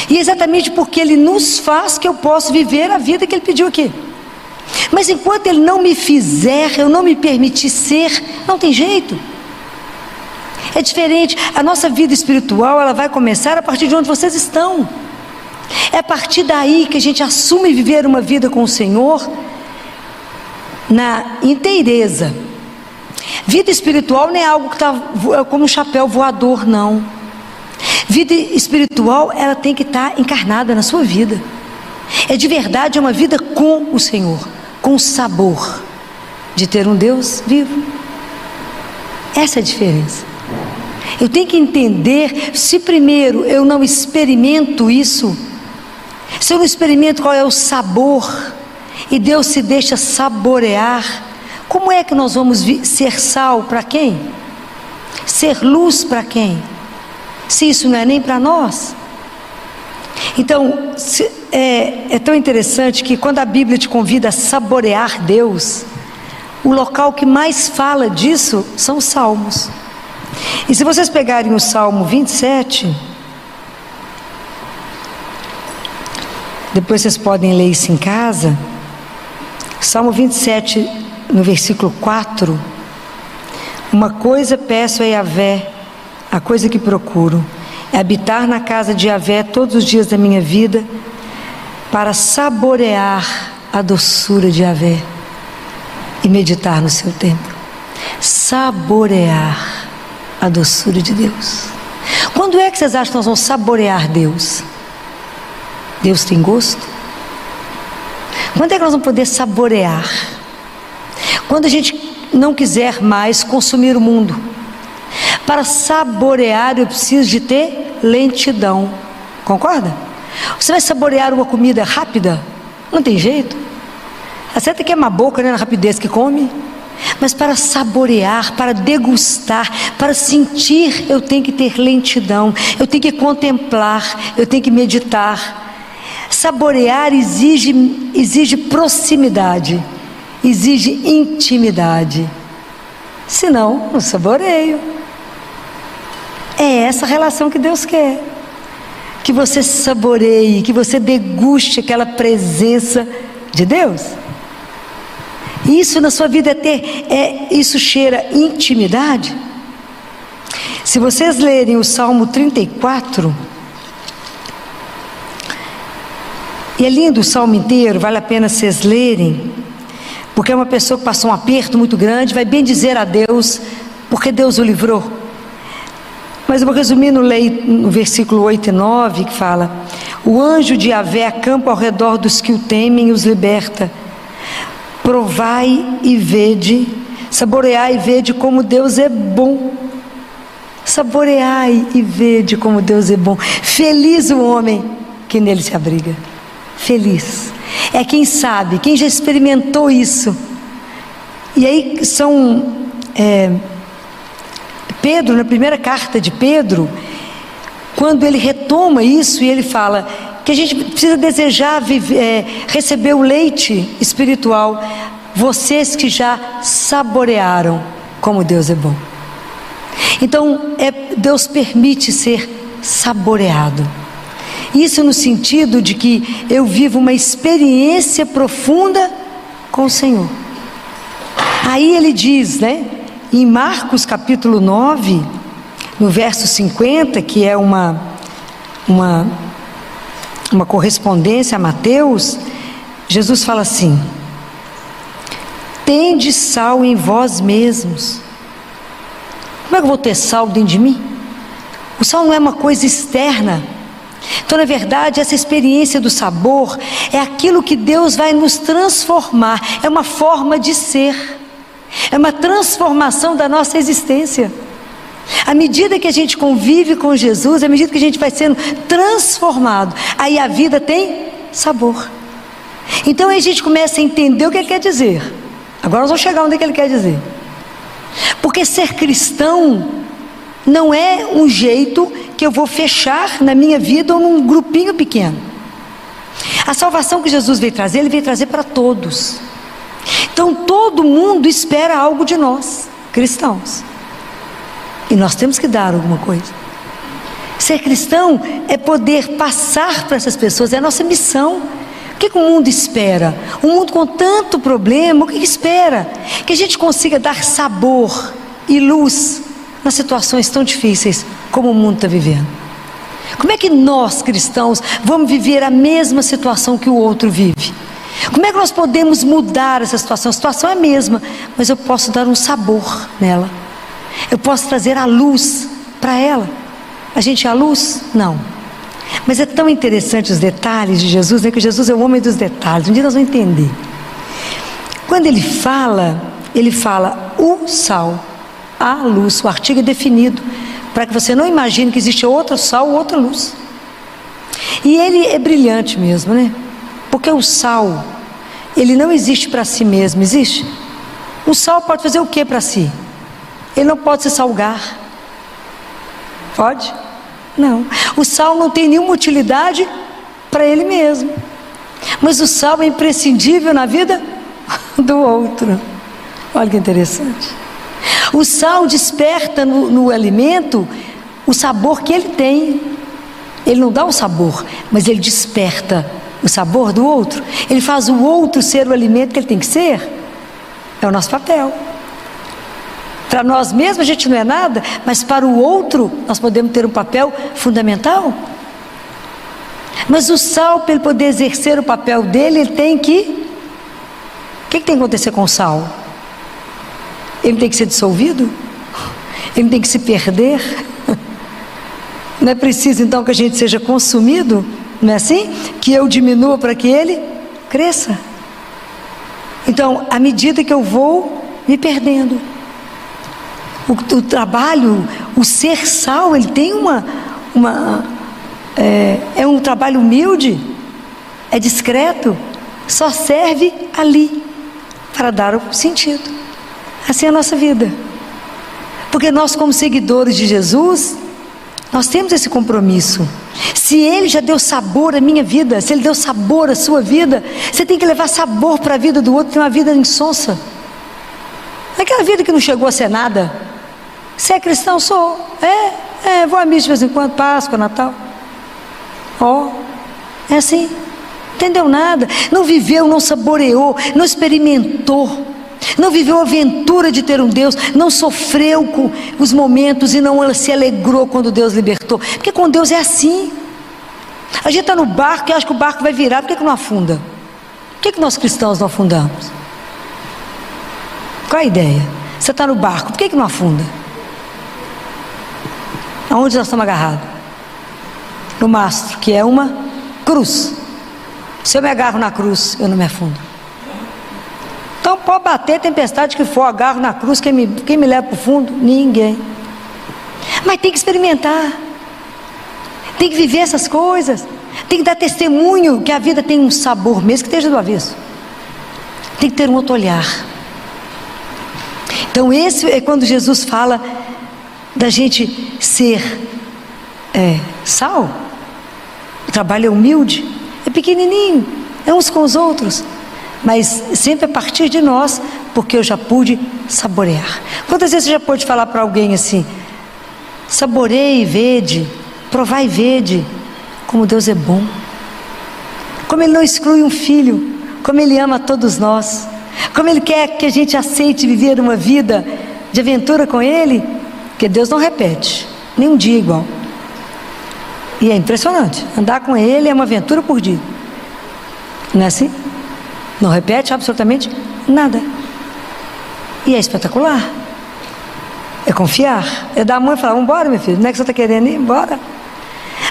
E é exatamente porque Ele nos faz que eu posso viver a vida que Ele pediu aqui. Mas enquanto Ele não me fizer, eu não me permitir ser, não tem jeito. É diferente. A nossa vida espiritual, ela vai começar a partir de onde vocês estão. É a partir daí que a gente assume viver uma vida com o Senhor na inteireza. Vida espiritual não é algo que está como um chapéu voador, não. Vida espiritual, ela tem que estar encarnada na sua vida. É de verdade, é uma vida com o Senhor, com o sabor de ter um Deus vivo. Essa é a diferença. Eu tenho que entender, se primeiro eu não experimento isso, se eu não experimento qual é o sabor, e Deus se deixa saborear, como é que nós vamos ser sal para quem? Ser luz para quem? Se isso não é nem para nós. Então, é tão interessante que quando a Bíblia te convida a saborear Deus, o local que mais fala disso são os Salmos. E se vocês pegarem o Salmo 27, depois vocês podem ler isso em casa, Salmo 27, no versículo 4, uma coisa peço a Yahvé, a coisa que procuro, é habitar na casa de Yahvé todos os dias da minha vida, para saborear a doçura de Yahvé e meditar no seu templo. Saborear a doçura de Deus. Quando é que vocês acham que nós vamos saborear Deus? Deus tem gosto? Quando é que nós vamos poder saborear? Quando a gente não quiser mais consumir o mundo. Para saborear eu preciso de ter lentidão. Concorda? Você vai saborear uma comida rápida? Não tem jeito. Acerta que é uma boca, né, na rapidez que come. Mas para saborear, para degustar, para sentir, eu tenho que ter lentidão, eu tenho que contemplar, eu tenho que meditar. Saborear exige proximidade, exige intimidade. Senão, não saboreio. É essa relação que Deus quer. Que você saboreie, que você deguste aquela presença de Deus. Isso na sua vida isso cheira intimidade. Se vocês lerem o Salmo 34, e é lindo o Salmo inteiro, vale a pena vocês lerem, porque é uma pessoa que passou um aperto muito grande, vai bem dizer a Deus, porque Deus o livrou. Mas eu vou resumir no versículo 8 e 9, que fala: o anjo de Yahvé acampa ao redor dos que o temem e os liberta. Provai e vede, saboreai e vede como Deus é bom. Saboreai e vede como Deus é bom. Feliz o homem que nele se abriga. Feliz. É quem sabe, quem já experimentou isso. E aí Pedro, na primeira carta de Pedro, quando ele retoma isso e ele fala que a gente precisa desejar receber o leite espiritual, vocês que já saborearam como Deus é bom. Então, Deus permite ser saboreado. Isso no sentido de que eu vivo uma experiência profunda com o Senhor. Aí ele diz, né, em Marcos capítulo 9, no verso 50, que é uma correspondência a Mateus, Jesus fala assim: tende sal em vós mesmos. Como é que eu vou ter sal dentro de mim? O sal não é uma coisa externa. Então, na verdade, essa experiência do sabor é aquilo que Deus vai nos transformar. É uma forma de ser. É uma transformação da nossa existência. À medida que a gente convive com Jesus, à medida que a gente vai sendo transformado, aí a vida tem sabor. Então aí a gente começa a entender o que ele quer dizer. Agora nós vamos chegar onde é que ele quer dizer. Porque ser cristão não é um jeito que eu vou fechar na minha vida ou num grupinho pequeno. A salvação que Jesus veio trazer, ele veio trazer para todos. Então todo mundo espera algo de nós, cristãos. E nós temos que dar alguma coisa. Ser cristão é poder passar para essas pessoas, é a nossa missão. O que o mundo espera? Um mundo com tanto problema, o que espera? Que a gente consiga dar sabor e luz nas situações tão difíceis como o mundo está vivendo. Como é que nós, cristãos, vamos viver a mesma situação que o outro vive? Como é que nós podemos mudar essa situação? A situação é a mesma, mas eu posso dar um sabor nela. Eu posso trazer a luz para ela. A gente é a luz? Não. Mas é tão interessante os detalhes de Jesus, né? Que Jesus é o homem dos detalhes. Um dia nós vamos entender. Quando ele fala o sal, a luz. O artigo é definido para que você não imagine que existe outro sal ou outra luz. E ele é brilhante mesmo, né? Porque o sal, ele não existe para si mesmo, existe? O sal pode fazer o que para si? Ele não pode se salgar. Pode? Não. O sal não tem nenhuma utilidade para ele mesmo. Mas o sal é imprescindível na vida do outro. Olha que interessante. O sal desperta no alimento o sabor que ele tem. Ele não dá o sabor, mas ele desperta o sabor do outro. Ele faz o outro ser o alimento que ele tem que ser. É o nosso papel. Para nós mesmos a gente não é nada, mas para o outro nós podemos ter um papel fundamental. Mas o sal, para ele poder exercer o papel dele, ele tem que... O que tem que acontecer com o sal? Ele tem que ser dissolvido? Ele tem que se perder? Não é preciso então que a gente seja consumido? Não é assim? Que eu diminua para que ele cresça. Então, à medida que eu vou me perdendo, o trabalho, o ser sal, ele tem é um trabalho humilde, é discreto, só serve ali para dar o sentido. Assim é a nossa vida. Porque nós, como seguidores de Jesus, nós temos esse compromisso. Se Ele já deu sabor à minha vida, se Ele deu sabor à sua vida, você tem que levar sabor para a vida do outro, que é uma vida insonsa. Aquela vida que não chegou a ser nada. Você é cristão? Sou. Vou à missa de vez em quando, Páscoa, Natal. É assim. Entendeu nada. Não viveu, não saboreou, não experimentou. Não viveu a aventura de ter um Deus, não sofreu com os momentos e não se alegrou quando Deus libertou. Porque com Deus é assim. A gente está no barco e acha que o barco vai virar, por que não afunda? Por que nós cristãos não afundamos? Qual a ideia? Você está no barco, por que não afunda? Aonde nós estamos agarrados? No mastro, que é uma cruz. Se eu me agarro na cruz, eu não me afundo. Então pode bater tempestade que for, agarro na cruz, quem me leva para o fundo? Ninguém. Mas tem que experimentar, tem que viver essas coisas, tem que dar testemunho que a vida tem um sabor, mesmo que esteja do avesso. Tem que ter um outro olhar. Então esse é quando Jesus fala da gente ser sal. O trabalho é humilde, é pequenininho, é uns com os outros, mas sempre a partir de nós, porque eu já pude saborear. Quantas vezes você já pôde falar para alguém assim: saboreie e vede, provai e vede como Deus é bom, como Ele não exclui um filho, como Ele ama a todos nós, como Ele quer que a gente aceite viver uma vida de aventura com Ele, porque Deus não repete, nem um dia igual. E é impressionante, andar com Ele é uma aventura por dia, não é assim? Não repete absolutamente nada. E é espetacular. É confiar. É dar a mão e falar: vamos embora, meu filho, não é que você está querendo ir? Embora.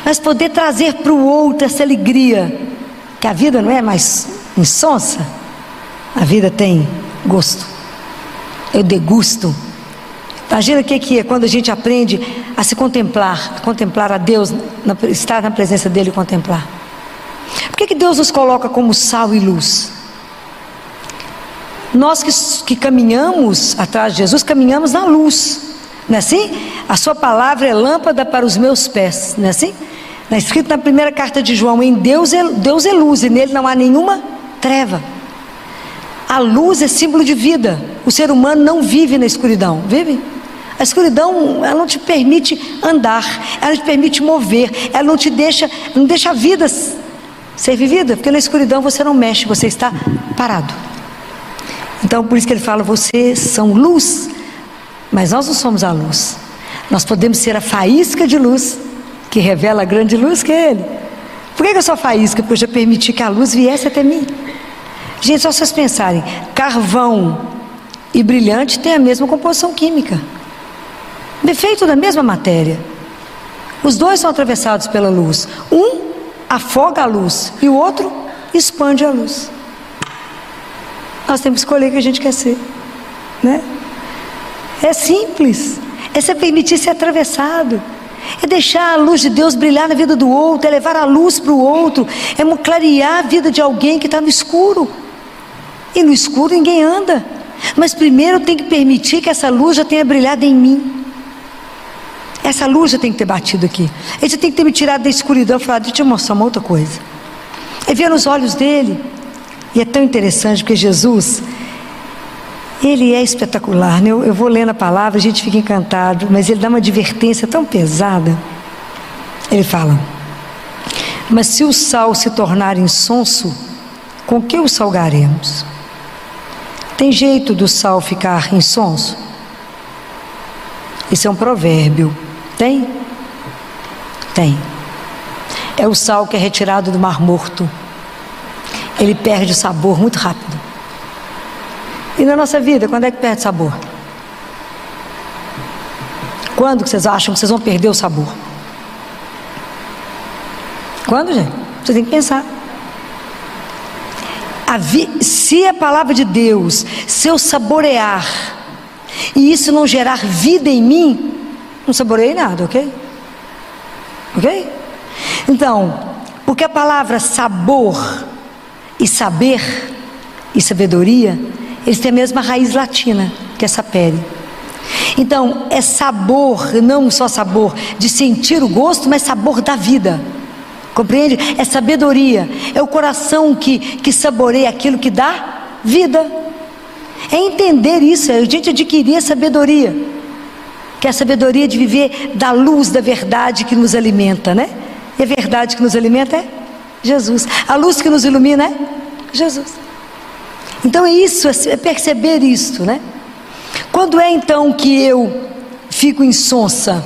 Mas poder trazer para o outro essa alegria, que a vida não é mais insonsa, a vida tem gosto. Eu degusto. Imagina o que é quando a gente aprende a se contemplar, a contemplar a Deus, estar na presença dEle e contemplar. Por que Deus nos coloca como sal e luz? Nós que caminhamos atrás de Jesus, caminhamos na luz, não é assim? A sua palavra é lâmpada para os meus pés, não é assim? Está escrito na primeira carta de João: em Deus é luz e nele não há nenhuma treva. A luz é símbolo de vida. O ser humano não vive na escuridão, vive? A escuridão, ela não te permite andar, ela não te permite mover, ela não deixa a vida ser vivida, porque na escuridão você não mexe, você está parado. Então por isso que ele fala, vocês são luz, mas nós não somos a luz. Nós podemos ser a faísca de luz, que revela a grande luz que é Ele. Por que eu sou faísca? Porque eu já permiti que a luz viesse até mim. Gente, só vocês pensarem, carvão e brilhante têm a mesma composição química, feito da mesma matéria. Os dois são atravessados pela luz. Um afoga a luz e o outro expande a luz. Nós temos que escolher o que a gente quer ser, né? É simples. É você permitir ser atravessado. É deixar a luz de Deus brilhar na vida do outro. É levar a luz para o outro. É clarear a vida de alguém que está no escuro. E no escuro ninguém anda. Mas primeiro tem que permitir que essa luz já tenha brilhado em mim. Essa luz já tem que ter batido aqui. Ele já tem que ter me tirado da escuridão e falar, deixa eu te mostrar uma outra coisa. É ver nos olhos dele. E é tão interessante porque Jesus, ele é espetacular, né? Eu vou lendo a palavra, a gente fica encantado, mas ele dá uma advertência tão pesada. Ele fala, mas se o sal se tornar insonso, com que o salgaremos? Tem jeito do sal ficar insonso? Isso é um provérbio. Tem? Tem. É o sal que é retirado do Mar Morto. Ele perde o sabor muito rápido. E na nossa vida, quando é que perde o sabor? Quando que vocês acham que vocês vão perder o sabor? Quando, gente? Você tem que pensar. Se a palavra de Deus, se eu saborear, e isso não gerar vida em mim, não saboreei nada, ok? Ok? Então, porque a palavra sabor e saber e sabedoria, eles têm a mesma raiz latina, que é sapere. Então, é sabor, não só sabor de sentir o gosto, mas sabor da vida. Compreende? É sabedoria, é o coração que saboreia aquilo que dá vida. É entender isso, é a gente adquirir a sabedoria, que é a sabedoria de viver da luz da verdade que nos alimenta, né? E a verdade que nos alimenta é Jesus. A luz que nos ilumina é Jesus. Então é isso, é perceber isto, né? Quando é então que eu fico insonsa?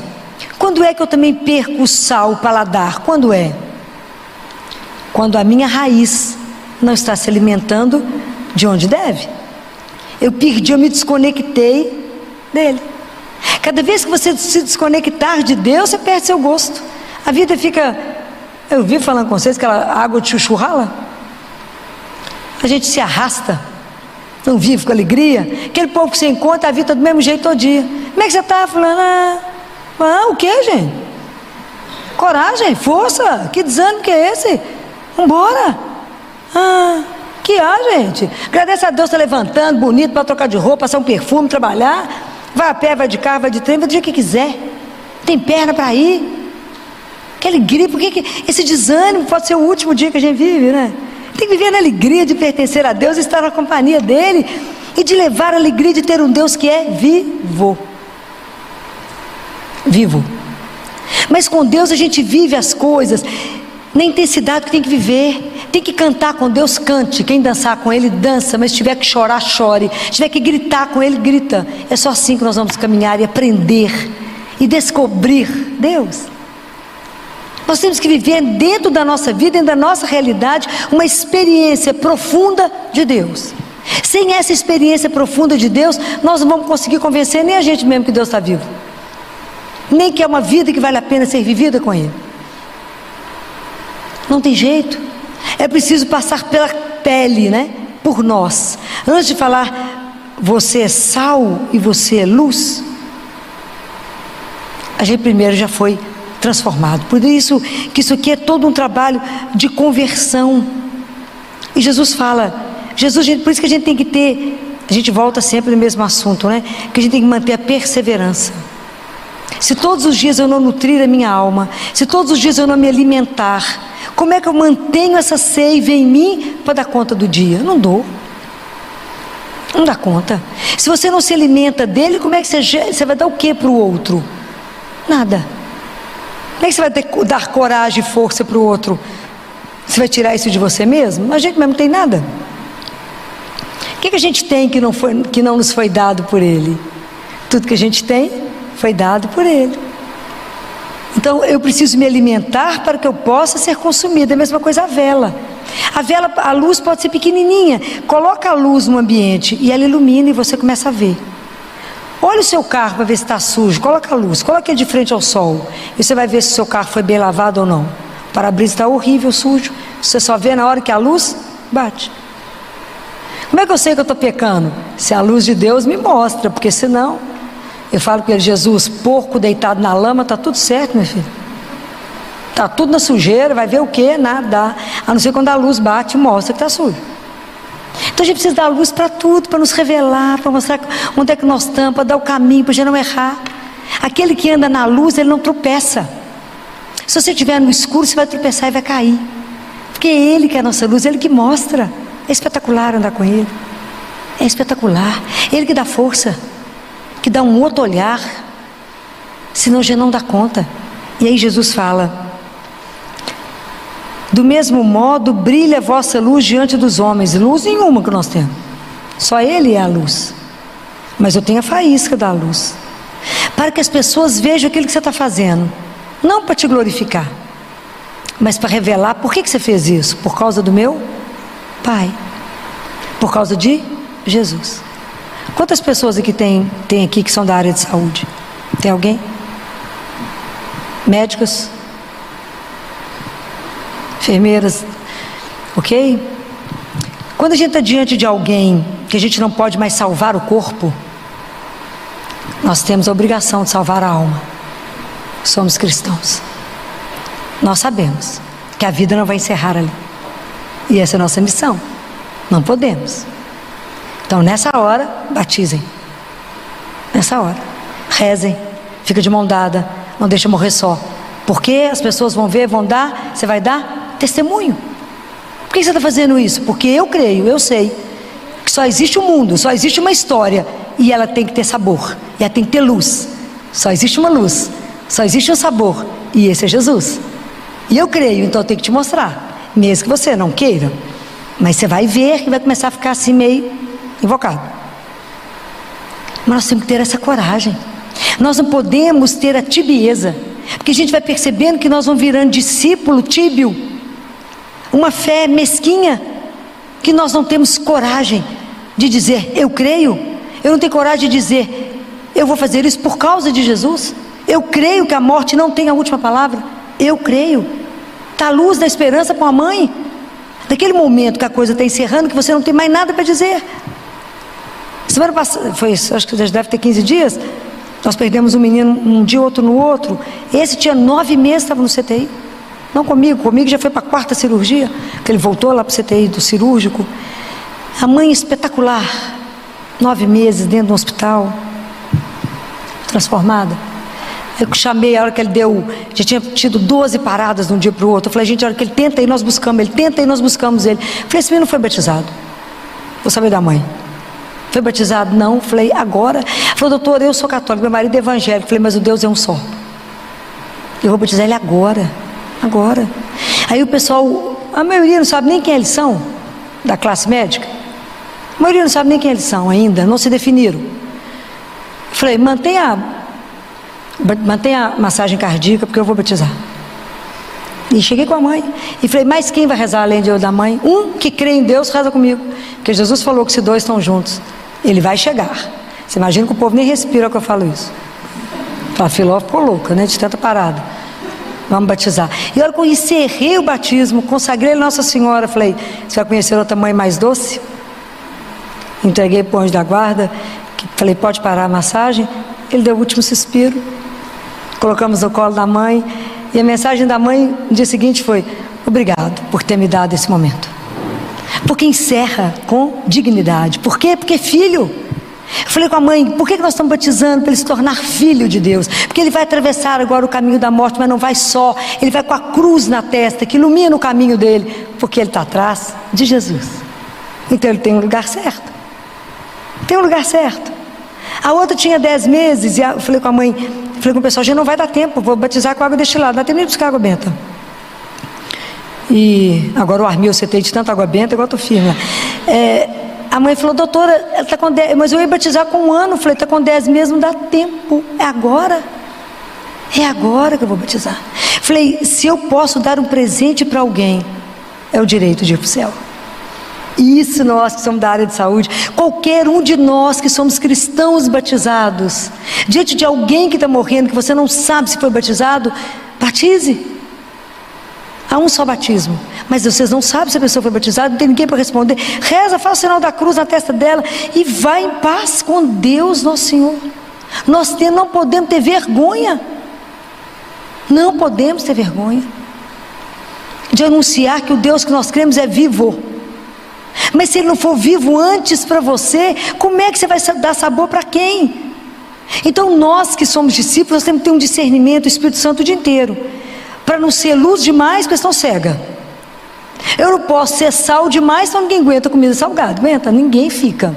Quando é que eu também perco o sal, o paladar? Quando é? Quando a minha raiz não está se alimentando de onde deve. Eu perdi, eu me desconectei dele. Cada vez que você se desconectar de Deus, você perde seu gosto. A vida fica... Eu vi falando com vocês que aquela água de chuchu rala. A gente se arrasta, não vive com alegria. Aquele povo que você encontra, a vida do mesmo jeito todo dia. Como é que você está? Falando, o que, gente? Coragem, força, que desânimo que é esse? Vambora. Que gente? Agradece a Deus, está levantando, bonito, para trocar de roupa, passar um perfume, trabalhar. Vai a pé, vai de carro, vai de trem, vai do jeito que quiser. Tem perna para ir. Que alegria, porque esse desânimo pode ser o último dia que a gente vive, né? Tem que viver na alegria de pertencer a Deus, estar na companhia dEle e de levar a alegria de ter um Deus que é vivo. Vivo. Mas com Deus a gente vive as coisas na intensidade que tem que viver. Tem que cantar com Deus, cante. Quem dançar com Ele, dança. Mas se tiver que chorar, chore. Se tiver que gritar com Ele, grita. É só assim que nós vamos caminhar e aprender e descobrir Deus. Nós temos que viver dentro da nossa vida, dentro da nossa realidade, uma experiência profunda de Deus. Sem essa experiência profunda de Deus, nós não vamos conseguir convencer nem a gente mesmo que Deus está vivo, nem que é uma vida que vale a pena ser vivida com Ele. Não tem jeito. É preciso passar pela pele, né? Por nós. Antes de falar, você é sal e você é luz, a gente primeiro já foi transformado. Por isso que isso aqui é todo um trabalho de conversão. E Jesus fala, por isso que a gente tem que ter, a gente volta sempre no mesmo assunto, né? Que a gente tem que manter a perseverança. Se todos os dias eu não nutrir a minha alma, se todos os dias eu não me alimentar, como é que eu mantenho essa seiva em mim para dar conta do dia? Não dou. Não dá conta. Se você não se alimenta dele, como é que você vai dar o que para o outro? Nada. Como é que você vai dar coragem e força para o outro? Você vai tirar isso de você mesmo? A gente mesmo não tem nada. O que a gente tem que não nos foi dado por Ele? Tudo que a gente tem foi dado por Ele. Então eu preciso me alimentar para que eu possa ser consumida. É a mesma coisa a vela. A vela, a luz pode ser pequenininha. Coloca a luz no ambiente e ela ilumina e você começa a ver. Olha o seu carro para ver se está sujo. Coloca a luz, coloca ele de frente ao sol e você vai ver se o seu carro foi bem lavado ou não. O para-brisa está horrível, sujo. Você só vê na hora que a luz bate. Como é que eu sei que eu estou pecando? Se a luz de Deus me mostra, porque senão eu falo para ele: Jesus, porco deitado na lama, está tudo certo, meu filho. Está tudo na sujeira, vai ver o quê? Nada. A não ser quando a luz bate e mostra que está sujo. Então a gente precisa dar luz para tudo, para nos revelar, para mostrar onde é que nós estamos, para dar o caminho, para a gente não errar. Aquele que anda na luz, ele não tropeça. Se você estiver no escuro, você vai tropeçar e vai cair. Porque é Ele que é a nossa luz, Ele que mostra. É espetacular andar com Ele. É espetacular. Ele que dá força, que dá um outro olhar. Senão a gente não dá conta. E aí Jesus fala: do mesmo modo brilha a vossa luz diante dos homens. Luz nenhuma que nós temos. Só Ele é a luz. Mas eu tenho a faísca da luz. Para que as pessoas vejam aquilo que você está fazendo. Não para te glorificar, mas para revelar por que você fez isso. Por causa do meu Pai. Por causa de Jesus. Quantas pessoas aqui tem aqui que são da área de saúde? Tem alguém? Médicos? Enfermeiras? Ok? Quando a gente está diante de alguém que a gente não pode mais salvar o corpo, nós temos a obrigação de salvar a alma. Somos cristãos. Nós sabemos que a vida não vai encerrar ali. E essa é a nossa missão. Não podemos. Então nessa hora, batizem. Nessa hora. Rezem. Fica de mão dada. Não deixa morrer só. Porque as pessoas vão ver, vão dar. Você vai dar testemunho. Por que você está fazendo isso? Porque eu creio, eu sei que só existe um mundo, só existe uma história. E ela tem que ter sabor. E ela tem que ter luz. Só existe uma luz. Só existe um sabor. E esse é Jesus. E eu creio, então eu tenho que te mostrar. Mesmo que você não queira. Mas você vai ver que vai começar a ficar assim meio invocado. Mas nós temos que ter essa coragem. Nós não podemos ter a tibieza. Porque a gente vai percebendo que nós vamos virando discípulo tíbio. Uma fé mesquinha. Que nós não temos coragem de dizer, eu creio. Eu não tenho coragem de dizer, eu vou fazer isso por causa de Jesus. Eu creio que a morte não tem a última palavra. Eu creio. Está a luz da esperança para uma mãe. Naquele momento que a coisa está encerrando, que você não tem mais nada para dizer. Semana passada, acho que já deve ter 15 dias, nós perdemos um menino um dia, outro no outro. Esse tinha 9 meses, estava no CTI. Não comigo já foi para a 4ª cirurgia, que ele voltou lá para o CTI do cirúrgico. A mãe espetacular, 9 meses dentro do hospital, transformada. Eu chamei a hora que ele deu, já tinha tido 12 paradas de um dia para o outro. Eu falei, gente, a hora que ele tenta aí, nós buscamos ele, tenta aí, nós buscamos ele. Eu falei, esse menino foi batizado. Vou saber da mãe. Foi batizado? Não. Eu falei, agora? Falou, doutor, eu sou católico, meu marido é evangélico. Eu falei, mas o Deus é um só. Eu vou batizar ele agora. Agora. Aí o pessoal, a maioria não sabe nem quem eles são, da classe médica. A maioria não sabe nem quem eles são ainda, não se definiram. Eu falei, mantenha a massagem cardíaca, porque eu vou batizar. E cheguei com a mãe e falei, mas quem vai rezar além de eu da mãe? Um que crê em Deus reza comigo, porque Jesus falou que se 2 estão juntos, ele vai chegar. Você imagina que o povo nem respira quando eu falo isso. A Filó ficou louca, né, de tanta parada. Vamos batizar. E a hora que eu encerrei o batismo, consagrei Nossa Senhora, falei, você vai conhecer outra mãe mais doce? Entreguei para o anjo da guarda, falei, pode parar a massagem? Ele deu o último suspiro, colocamos no colo da mãe, e a mensagem da mãe no dia seguinte foi, obrigado por ter me dado esse momento. Porque encerra com dignidade. Por quê? Porque é filho. Eu falei com a mãe, por que nós estamos batizando? Para ele se tornar filho de Deus. Porque ele vai atravessar agora o caminho da morte, mas não vai só. Ele vai com a cruz na testa, que ilumina o caminho dele, porque ele está atrás de Jesus. Então ele tem um lugar certo. Tem um lugar certo. A outra tinha 10 meses, e eu falei com a mãe, falei com o pessoal, já não vai dar tempo, vou batizar com água destilada, não dá tempo nem buscar água benta. E agora o Armil, você tem de tanta água benta, igual eu tô firme. A mãe falou, doutora, ela está com 10, mas eu ia batizar com 1 ano. Eu falei, está com 10 meses, não dá tempo. É agora que eu vou batizar. Falei, se eu posso dar um presente para alguém, é o direito de ir para o céu. Isso nós que somos da área de saúde, qualquer um de nós que somos cristãos batizados, diante de alguém que está morrendo, que você não sabe se foi batizado, batize. Há um só batismo, mas vocês não sabem se a pessoa foi batizada, não tem ninguém para responder. Reza, faz o sinal da cruz na testa dela e vai em paz com Deus, nosso Senhor. Nós não podemos ter vergonha, não podemos ter vergonha de anunciar que o Deus que nós cremos é vivo. Mas se Ele não for vivo antes para você, como é que você vai dar sabor para quem? Então nós que somos discípulos, nós temos que ter um discernimento, o Espírito Santo o dia inteiro, para não ser luz demais, porque estão cega. Eu não posso ser sal demais, senão ninguém aguenta comida salgada. Aguenta? Ninguém fica.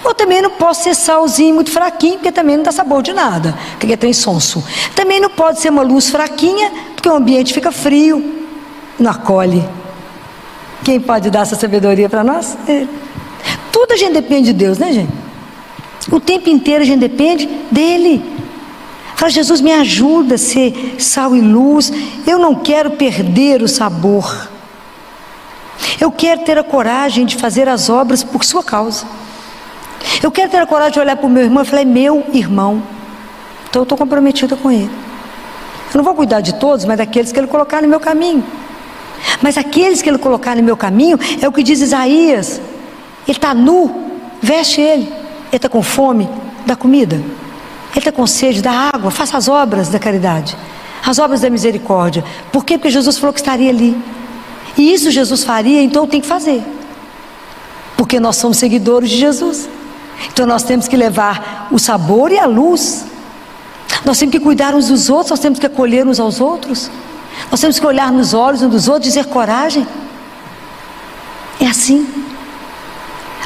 Eu também não posso ser salzinho muito fraquinho, porque também não dá sabor de nada, porque tem sonso. Também não pode ser uma luz fraquinha, porque o ambiente fica frio, não acolhe. Quem pode dar essa sabedoria para nós? Tudo a gente depende de Deus, né, gente? O tempo inteiro a gente depende dEle. Fala, Jesus, me ajuda a ser sal e luz. Eu não quero perder o sabor. Eu quero ter a coragem de fazer as obras por sua causa. Eu quero ter a coragem de olhar para o meu irmão e falar, é meu irmão. Então eu estou comprometida com ele. Eu não vou cuidar de todos, mas daqueles que Ele colocar no meu caminho. Mas aqueles que Ele colocar no meu caminho, é o que diz Isaías. Ele está nu, veste ele. Ele está com fome, dá comida. Ele está com sede, dá água. Faça as obras da caridade, as obras da misericórdia. Por quê? Porque Jesus falou que estaria ali. E isso Jesus faria, então eu tenho que fazer. Porque nós somos seguidores de Jesus. Então nós temos que levar o sabor e a luz. Nós temos que cuidar uns dos outros, nós temos que acolher uns aos outros. Nós temos que olhar nos olhos uns dos outros, dizer coragem. É assim.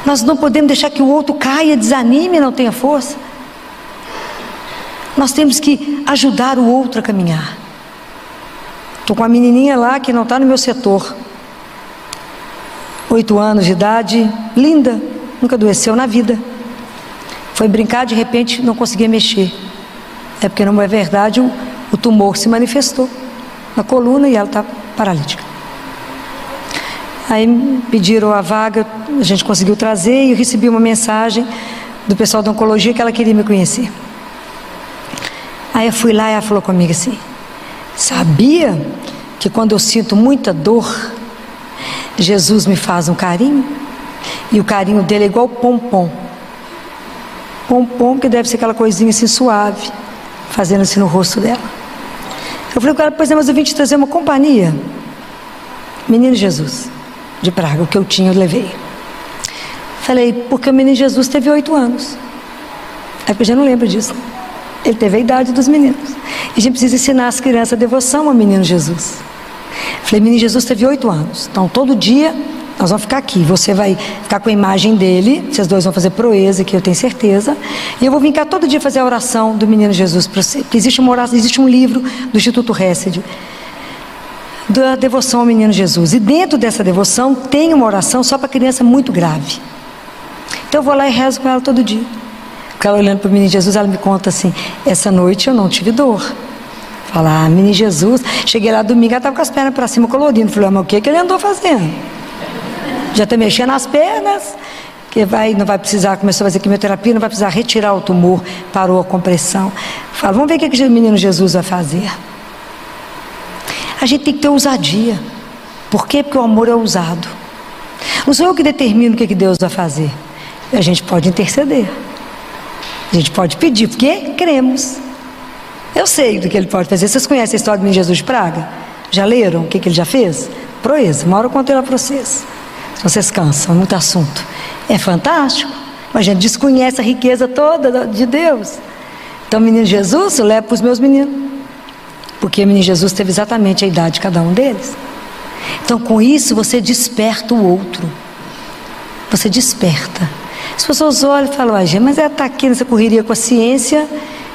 Nós não podemos deixar que o outro caia, desanime e não tenha força. Nós temos que ajudar o outro a caminhar. Estou com uma menininha lá que não está no meu setor. 8 anos de idade, linda, nunca adoeceu na vida. Foi brincar, de repente não conseguia mexer. É porque não é verdade, o tumor se manifestou na coluna e ela está paralítica. Aí me pediram a vaga, a gente conseguiu trazer e eu recebi uma mensagem do pessoal da oncologia que ela queria me conhecer. Aí eu fui lá e ela falou comigo assim, sabia que quando eu sinto muita dor, Jesus me faz um carinho? E o carinho dele é igual pompom. Pompom que deve ser aquela coisinha assim suave, fazendo assim no rosto dela. Eu falei com ela, pois é, mas eu vim te trazer uma companhia. Menino Jesus, de Praga, o que eu tinha eu levei. Falei, porque o menino Jesus teve 8 anos. Aí eu já não lembro disso. Ele teve a idade dos meninos. E a gente precisa ensinar as crianças a devoção ao menino Jesus. Falei, menino Jesus teve 8 anos. Então todo dia nós vamos ficar aqui. Você vai ficar com a imagem dele. Vocês dois vão fazer proeza, que eu tenho certeza. E eu vou vir cá todo dia fazer a oração do menino Jesus para você. Porque existe uma oração, existe um livro do Instituto Hesed da devoção ao menino Jesus. E dentro dessa devoção tem uma oração só para criança muito grave. Então eu vou lá e rezo com ela todo dia. Porque ela olhando para o menino Jesus, ela me conta assim, essa noite eu não tive dor. Fala, menino Jesus. Cheguei lá domingo, ela estava com as pernas para cima colorindo. Falei, mas o que ele andou fazendo? Já está mexendo as pernas, que não vai precisar, começou a fazer quimioterapia, não vai precisar retirar o tumor, parou a compressão. Fala, vamos ver o que o menino Jesus vai fazer. A gente tem que ter ousadia. Por quê? Porque o amor é ousado. Não sou eu que determino o que Deus vai fazer. A gente pode interceder. A gente pode pedir, porque cremos. Eu sei do que Ele pode fazer. Vocês conhecem a história do menino Jesus de Praga? Já leram o que Ele já fez? Proeza, uma hora eu conto ela para vocês. Se vocês cansam, muito assunto. É fantástico. Mas a gente desconhece a riqueza toda de Deus. Então o menino Jesus eu levo para os meus meninos. Porque o menino Jesus teve exatamente a idade de cada um deles. Então com isso você desperta o outro. Você desperta. As pessoas olham e falam, mas ela está aqui nessa correria com a ciência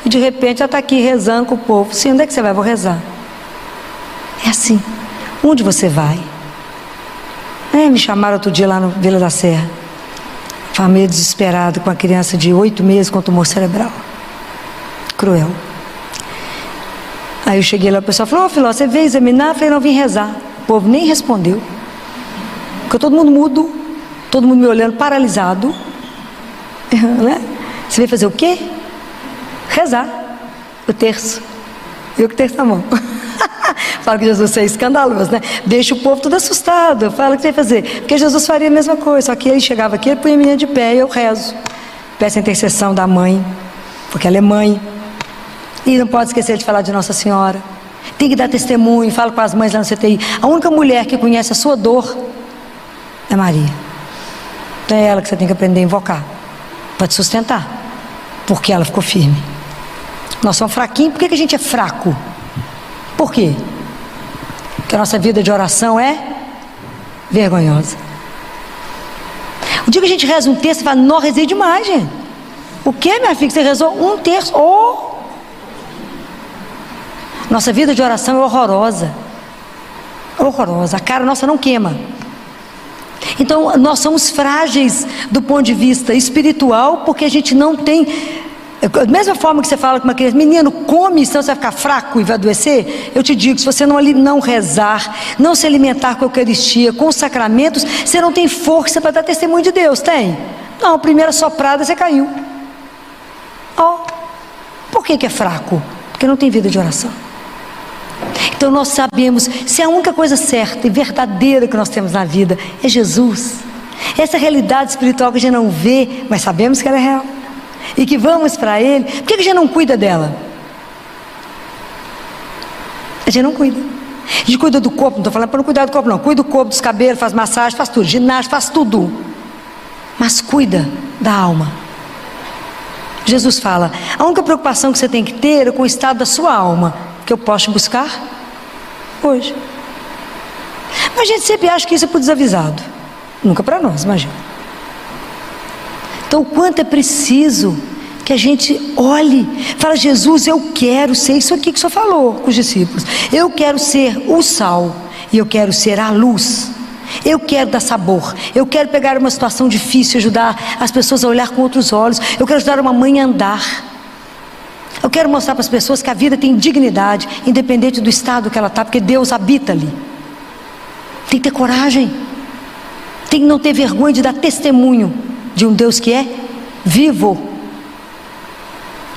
e de repente ela está aqui rezando com o povo. Sim, onde é que você vai? Vou rezar. É assim. Onde você vai? Me chamaram outro dia lá no Vila da Serra. Família desesperada, com uma criança de 8 meses com tumor cerebral. Cruel. Aí eu cheguei lá, o pessoal falou: Filó, você veio examinar? Eu falei: não, vim rezar. O povo nem respondeu. Ficou todo mundo mudo, todo mundo me olhando, paralisado. Né? Você veio fazer o quê? Rezar. O terço. Eu que terço na mão. Fala que Jesus é escandaloso, né? Deixa o povo todo assustado. Fala o que você vai fazer. Porque Jesus faria a mesma coisa, só que ele chegava aqui, ele punha a menina de pé e eu rezo. Peço a intercessão da mãe, porque ela é mãe. E não pode esquecer de falar de Nossa Senhora. Tem que dar testemunho, fala com as mães lá no CTI. A única mulher que conhece a sua dor é Maria. Então é ela que você tem que aprender a invocar, para te sustentar, porque ela ficou firme. Nós somos fraquinhos. Por que a gente é fraco? Por quê? Porque a nossa vida de oração é vergonhosa. O dia que a gente reza um terço, você fala: não, rezei demais, gente. O que, minha filha? Você rezou um terço? Oh! Nossa vida de oração é horrorosa. Horrorosa. A cara nossa não queima. Então nós somos frágeis do ponto de vista espiritual, porque a gente não tem. Da mesma forma que você fala com uma criança: menino, come, senão você vai ficar fraco e vai adoecer. Eu te digo, se você não rezar, não se alimentar com a Eucaristia, com os sacramentos, você não tem força para dar testemunho de Deus. Tem? Não, a primeira soprada você caiu. Por que é fraco? Porque não tem vida de oração. Então nós sabemos, se a única coisa certa e verdadeira que nós temos na vida é Jesus, essa realidade espiritual que a gente não vê, mas sabemos que ela é real, e que vamos para Ele, por que a gente não cuida dela? A gente não cuida. A gente cuida do corpo, não estou falando para não cuidar do corpo não, cuida do corpo, dos cabelos, faz massagem, faz tudo, ginástica, faz tudo, mas cuida da alma. Jesus fala: a única preocupação que você tem que ter é com o estado da sua alma, que eu posso buscar hoje. Mas a gente sempre acha que isso é para o desavisado, nunca para nós, imagina. Então o quanto é preciso que a gente olhe, fala: Jesus, eu quero ser isso aqui que o Senhor falou com os discípulos, eu quero ser o sal, e eu quero ser a luz, eu quero dar sabor, eu quero pegar uma situação difícil, ajudar as pessoas a olhar com outros olhos, eu quero ajudar uma mãe a andar, eu quero mostrar para as pessoas que a vida tem dignidade, independente do estado que ela está, porque Deus habita ali. Tem que ter coragem, tem que não ter vergonha de dar testemunho de um Deus que é vivo.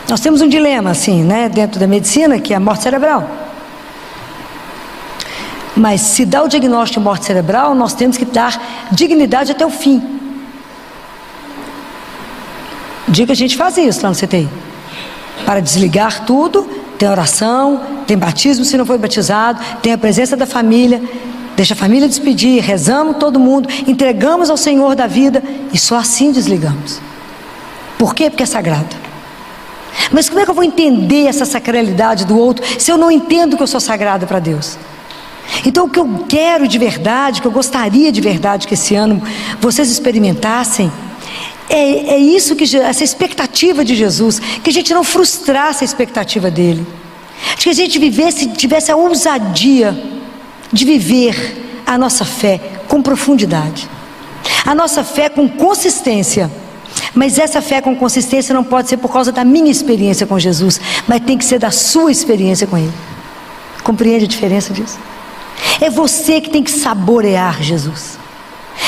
Nós temos um dilema assim, né, dentro da medicina, que é a morte cerebral. Mas se dá o diagnóstico de morte cerebral, nós temos que dar dignidade até o fim. Dia que a gente faz isso lá no CTI, para desligar tudo, tem oração, tem batismo se não foi batizado, tem a presença da família, deixa a família despedir, rezamos todo mundo, entregamos ao Senhor da vida, e só assim desligamos. Por quê? Porque é sagrado. Mas como é que eu vou entender essa sacralidade do outro, se eu não entendo que eu sou sagrada para Deus? Então o que eu quero de verdade, o que eu gostaria de verdade que esse ano vocês experimentassem, é isso, essa expectativa de Jesus, que a gente não frustrasse a expectativa dele, de que a gente tivesse a ousadia de viver a nossa fé com profundidade, a nossa fé com consistência. Mas essa fé com consistência não pode ser por causa da minha experiência com Jesus, mas tem que ser da sua experiência com Ele. Compreende a diferença disso? É você que tem que saborear Jesus.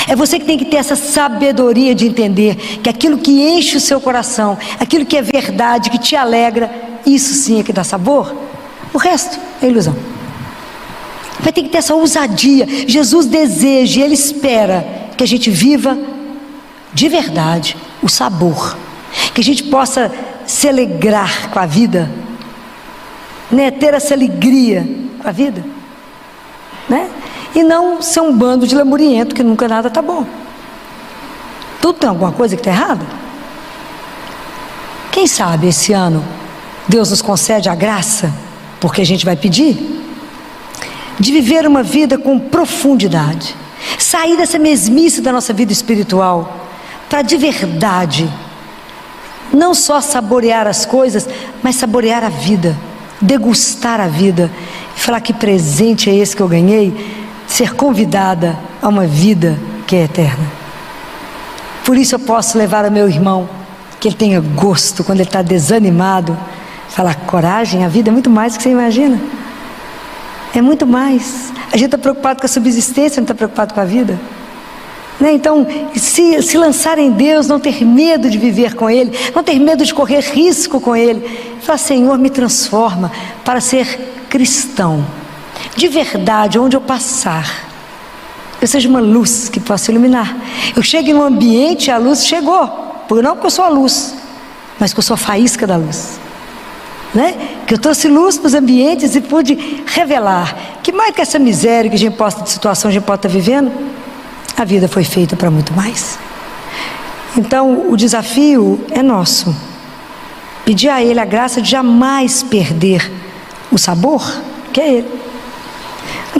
É você que tem que ter essa sabedoria de entender que aquilo que enche o seu coração, aquilo que é verdade, que te alegra, isso sim é que dá sabor. O resto é ilusão. Vai ter que ter essa ousadia. Jesus deseja e Ele espera que a gente viva de verdade o sabor, que a gente possa se alegrar com a vida, né? Ter essa alegria com a vida, né? E não ser um bando de lamuriento que nunca nada está bom. Tudo tem alguma coisa que está errada. Quem sabe esse ano Deus nos concede a graça, porque a gente vai pedir, de viver uma vida com profundidade, sair dessa mesmice da nossa vida espiritual, para de verdade não só saborear as coisas, mas saborear a vida, degustar a vida e falar: que presente é esse que eu ganhei, ser convidada a uma vida que é eterna. Por isso eu posso levar ao meu irmão, que ele tenha gosto quando ele está desanimado, falar: coragem, a vida é muito mais do que você imagina. É muito mais. A gente está preocupado com a subsistência, não está preocupado com a vida, né? Então, se lançar em Deus, não ter medo de viver com Ele, não ter medo de correr risco com Ele, falar: Senhor, me transforma para ser cristão de verdade, onde eu passar eu seja uma luz que possa iluminar. Eu chego em um ambiente e a luz chegou, não porque eu sou a luz, mas porque eu sou a faísca da luz, né? Que eu trouxe luz para os ambientes e pude revelar que mais que essa miséria que a gente posta, de situação a gente pode estar vivendo, a vida foi feita para muito mais. Então o desafio é nosso, pedir a Ele a graça de jamais perder o sabor que é Ele,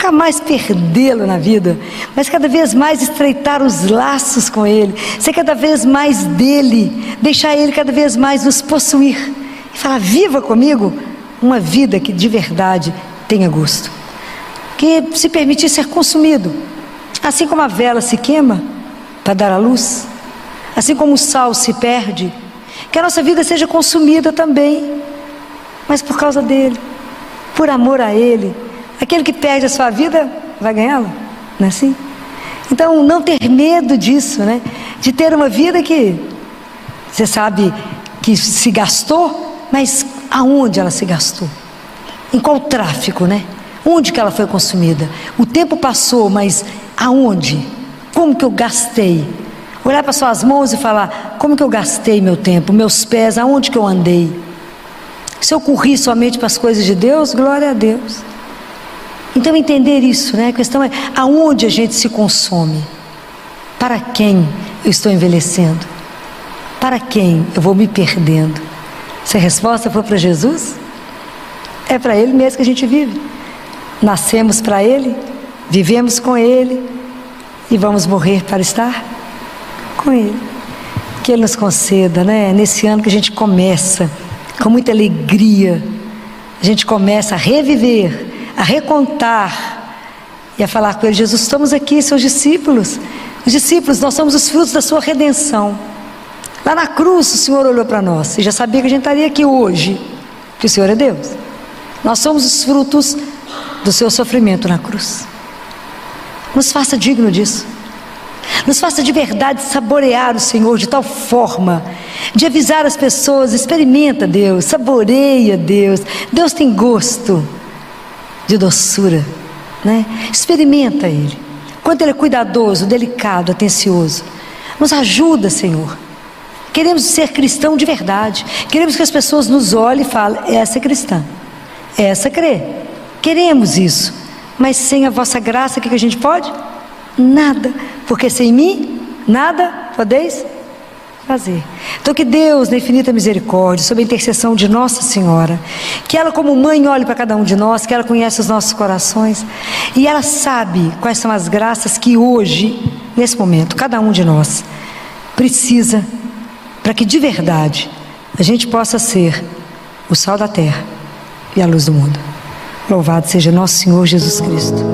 nunca mais perdê-lo na vida, mas cada vez mais estreitar os laços com Ele, ser cada vez mais dEle, deixar Ele cada vez mais nos possuir e falar: viva comigo uma vida que de verdade tenha gosto, que se permitir ser consumido, assim como a vela se queima para dar a luz, assim como o sal se perde, que a nossa vida seja consumida também, mas por causa dEle, por amor a Ele. Aquele que perde a sua vida vai ganhá-la, não é assim? Então não ter medo disso, né? De ter uma vida que você sabe que se gastou, mas aonde ela se gastou? Em qual tráfico, né? Onde que ela foi consumida? O tempo passou, mas aonde? Como que eu gastei? Olhar para suas mãos e falar: como que eu gastei meu tempo, meus pés, aonde que eu andei? Se eu corri somente para as coisas de Deus, glória a Deus. Então entender isso, né? A questão é: aonde a gente se consome? Para quem eu estou envelhecendo? Para quem eu vou me perdendo? Se a resposta for para Jesus, é para Ele mesmo que a gente vive. Nascemos para Ele, vivemos com Ele e vamos morrer para estar com Ele. Que Ele nos conceda, né? Nesse ano que a gente começa com muita alegria, a gente começa a reviver, a recontar e a falar com Ele: Jesus, estamos aqui, seus discípulos. Os discípulos, nós somos os frutos da sua redenção. Lá na cruz o Senhor olhou para nós e já sabia que a gente estaria aqui hoje, que o Senhor é Deus. Nós somos os frutos do seu sofrimento na cruz. Nos faça digno disso. Nos faça de verdade saborear o Senhor de tal forma, de avisar as pessoas: experimenta Deus, saboreia Deus. Deus tem gosto de doçura, né? Experimenta Ele, quanto Ele é cuidadoso, delicado, atencioso. Nos ajuda, Senhor. Queremos ser cristão de verdade, queremos que as pessoas nos olhem e falem: essa é cristã, essa crê. Queremos isso, mas sem a vossa graça, o que a gente pode? Nada, porque sem mim nada podeis fazer. Então que Deus, na infinita misericórdia, sob a intercessão de Nossa Senhora, que ela como mãe olhe para cada um de nós, que ela conhece os nossos corações e ela sabe quais são as graças que hoje, nesse momento, cada um de nós precisa, para que de verdade a gente possa ser o sal da terra e a luz do mundo. Louvado seja nosso Senhor Jesus Cristo.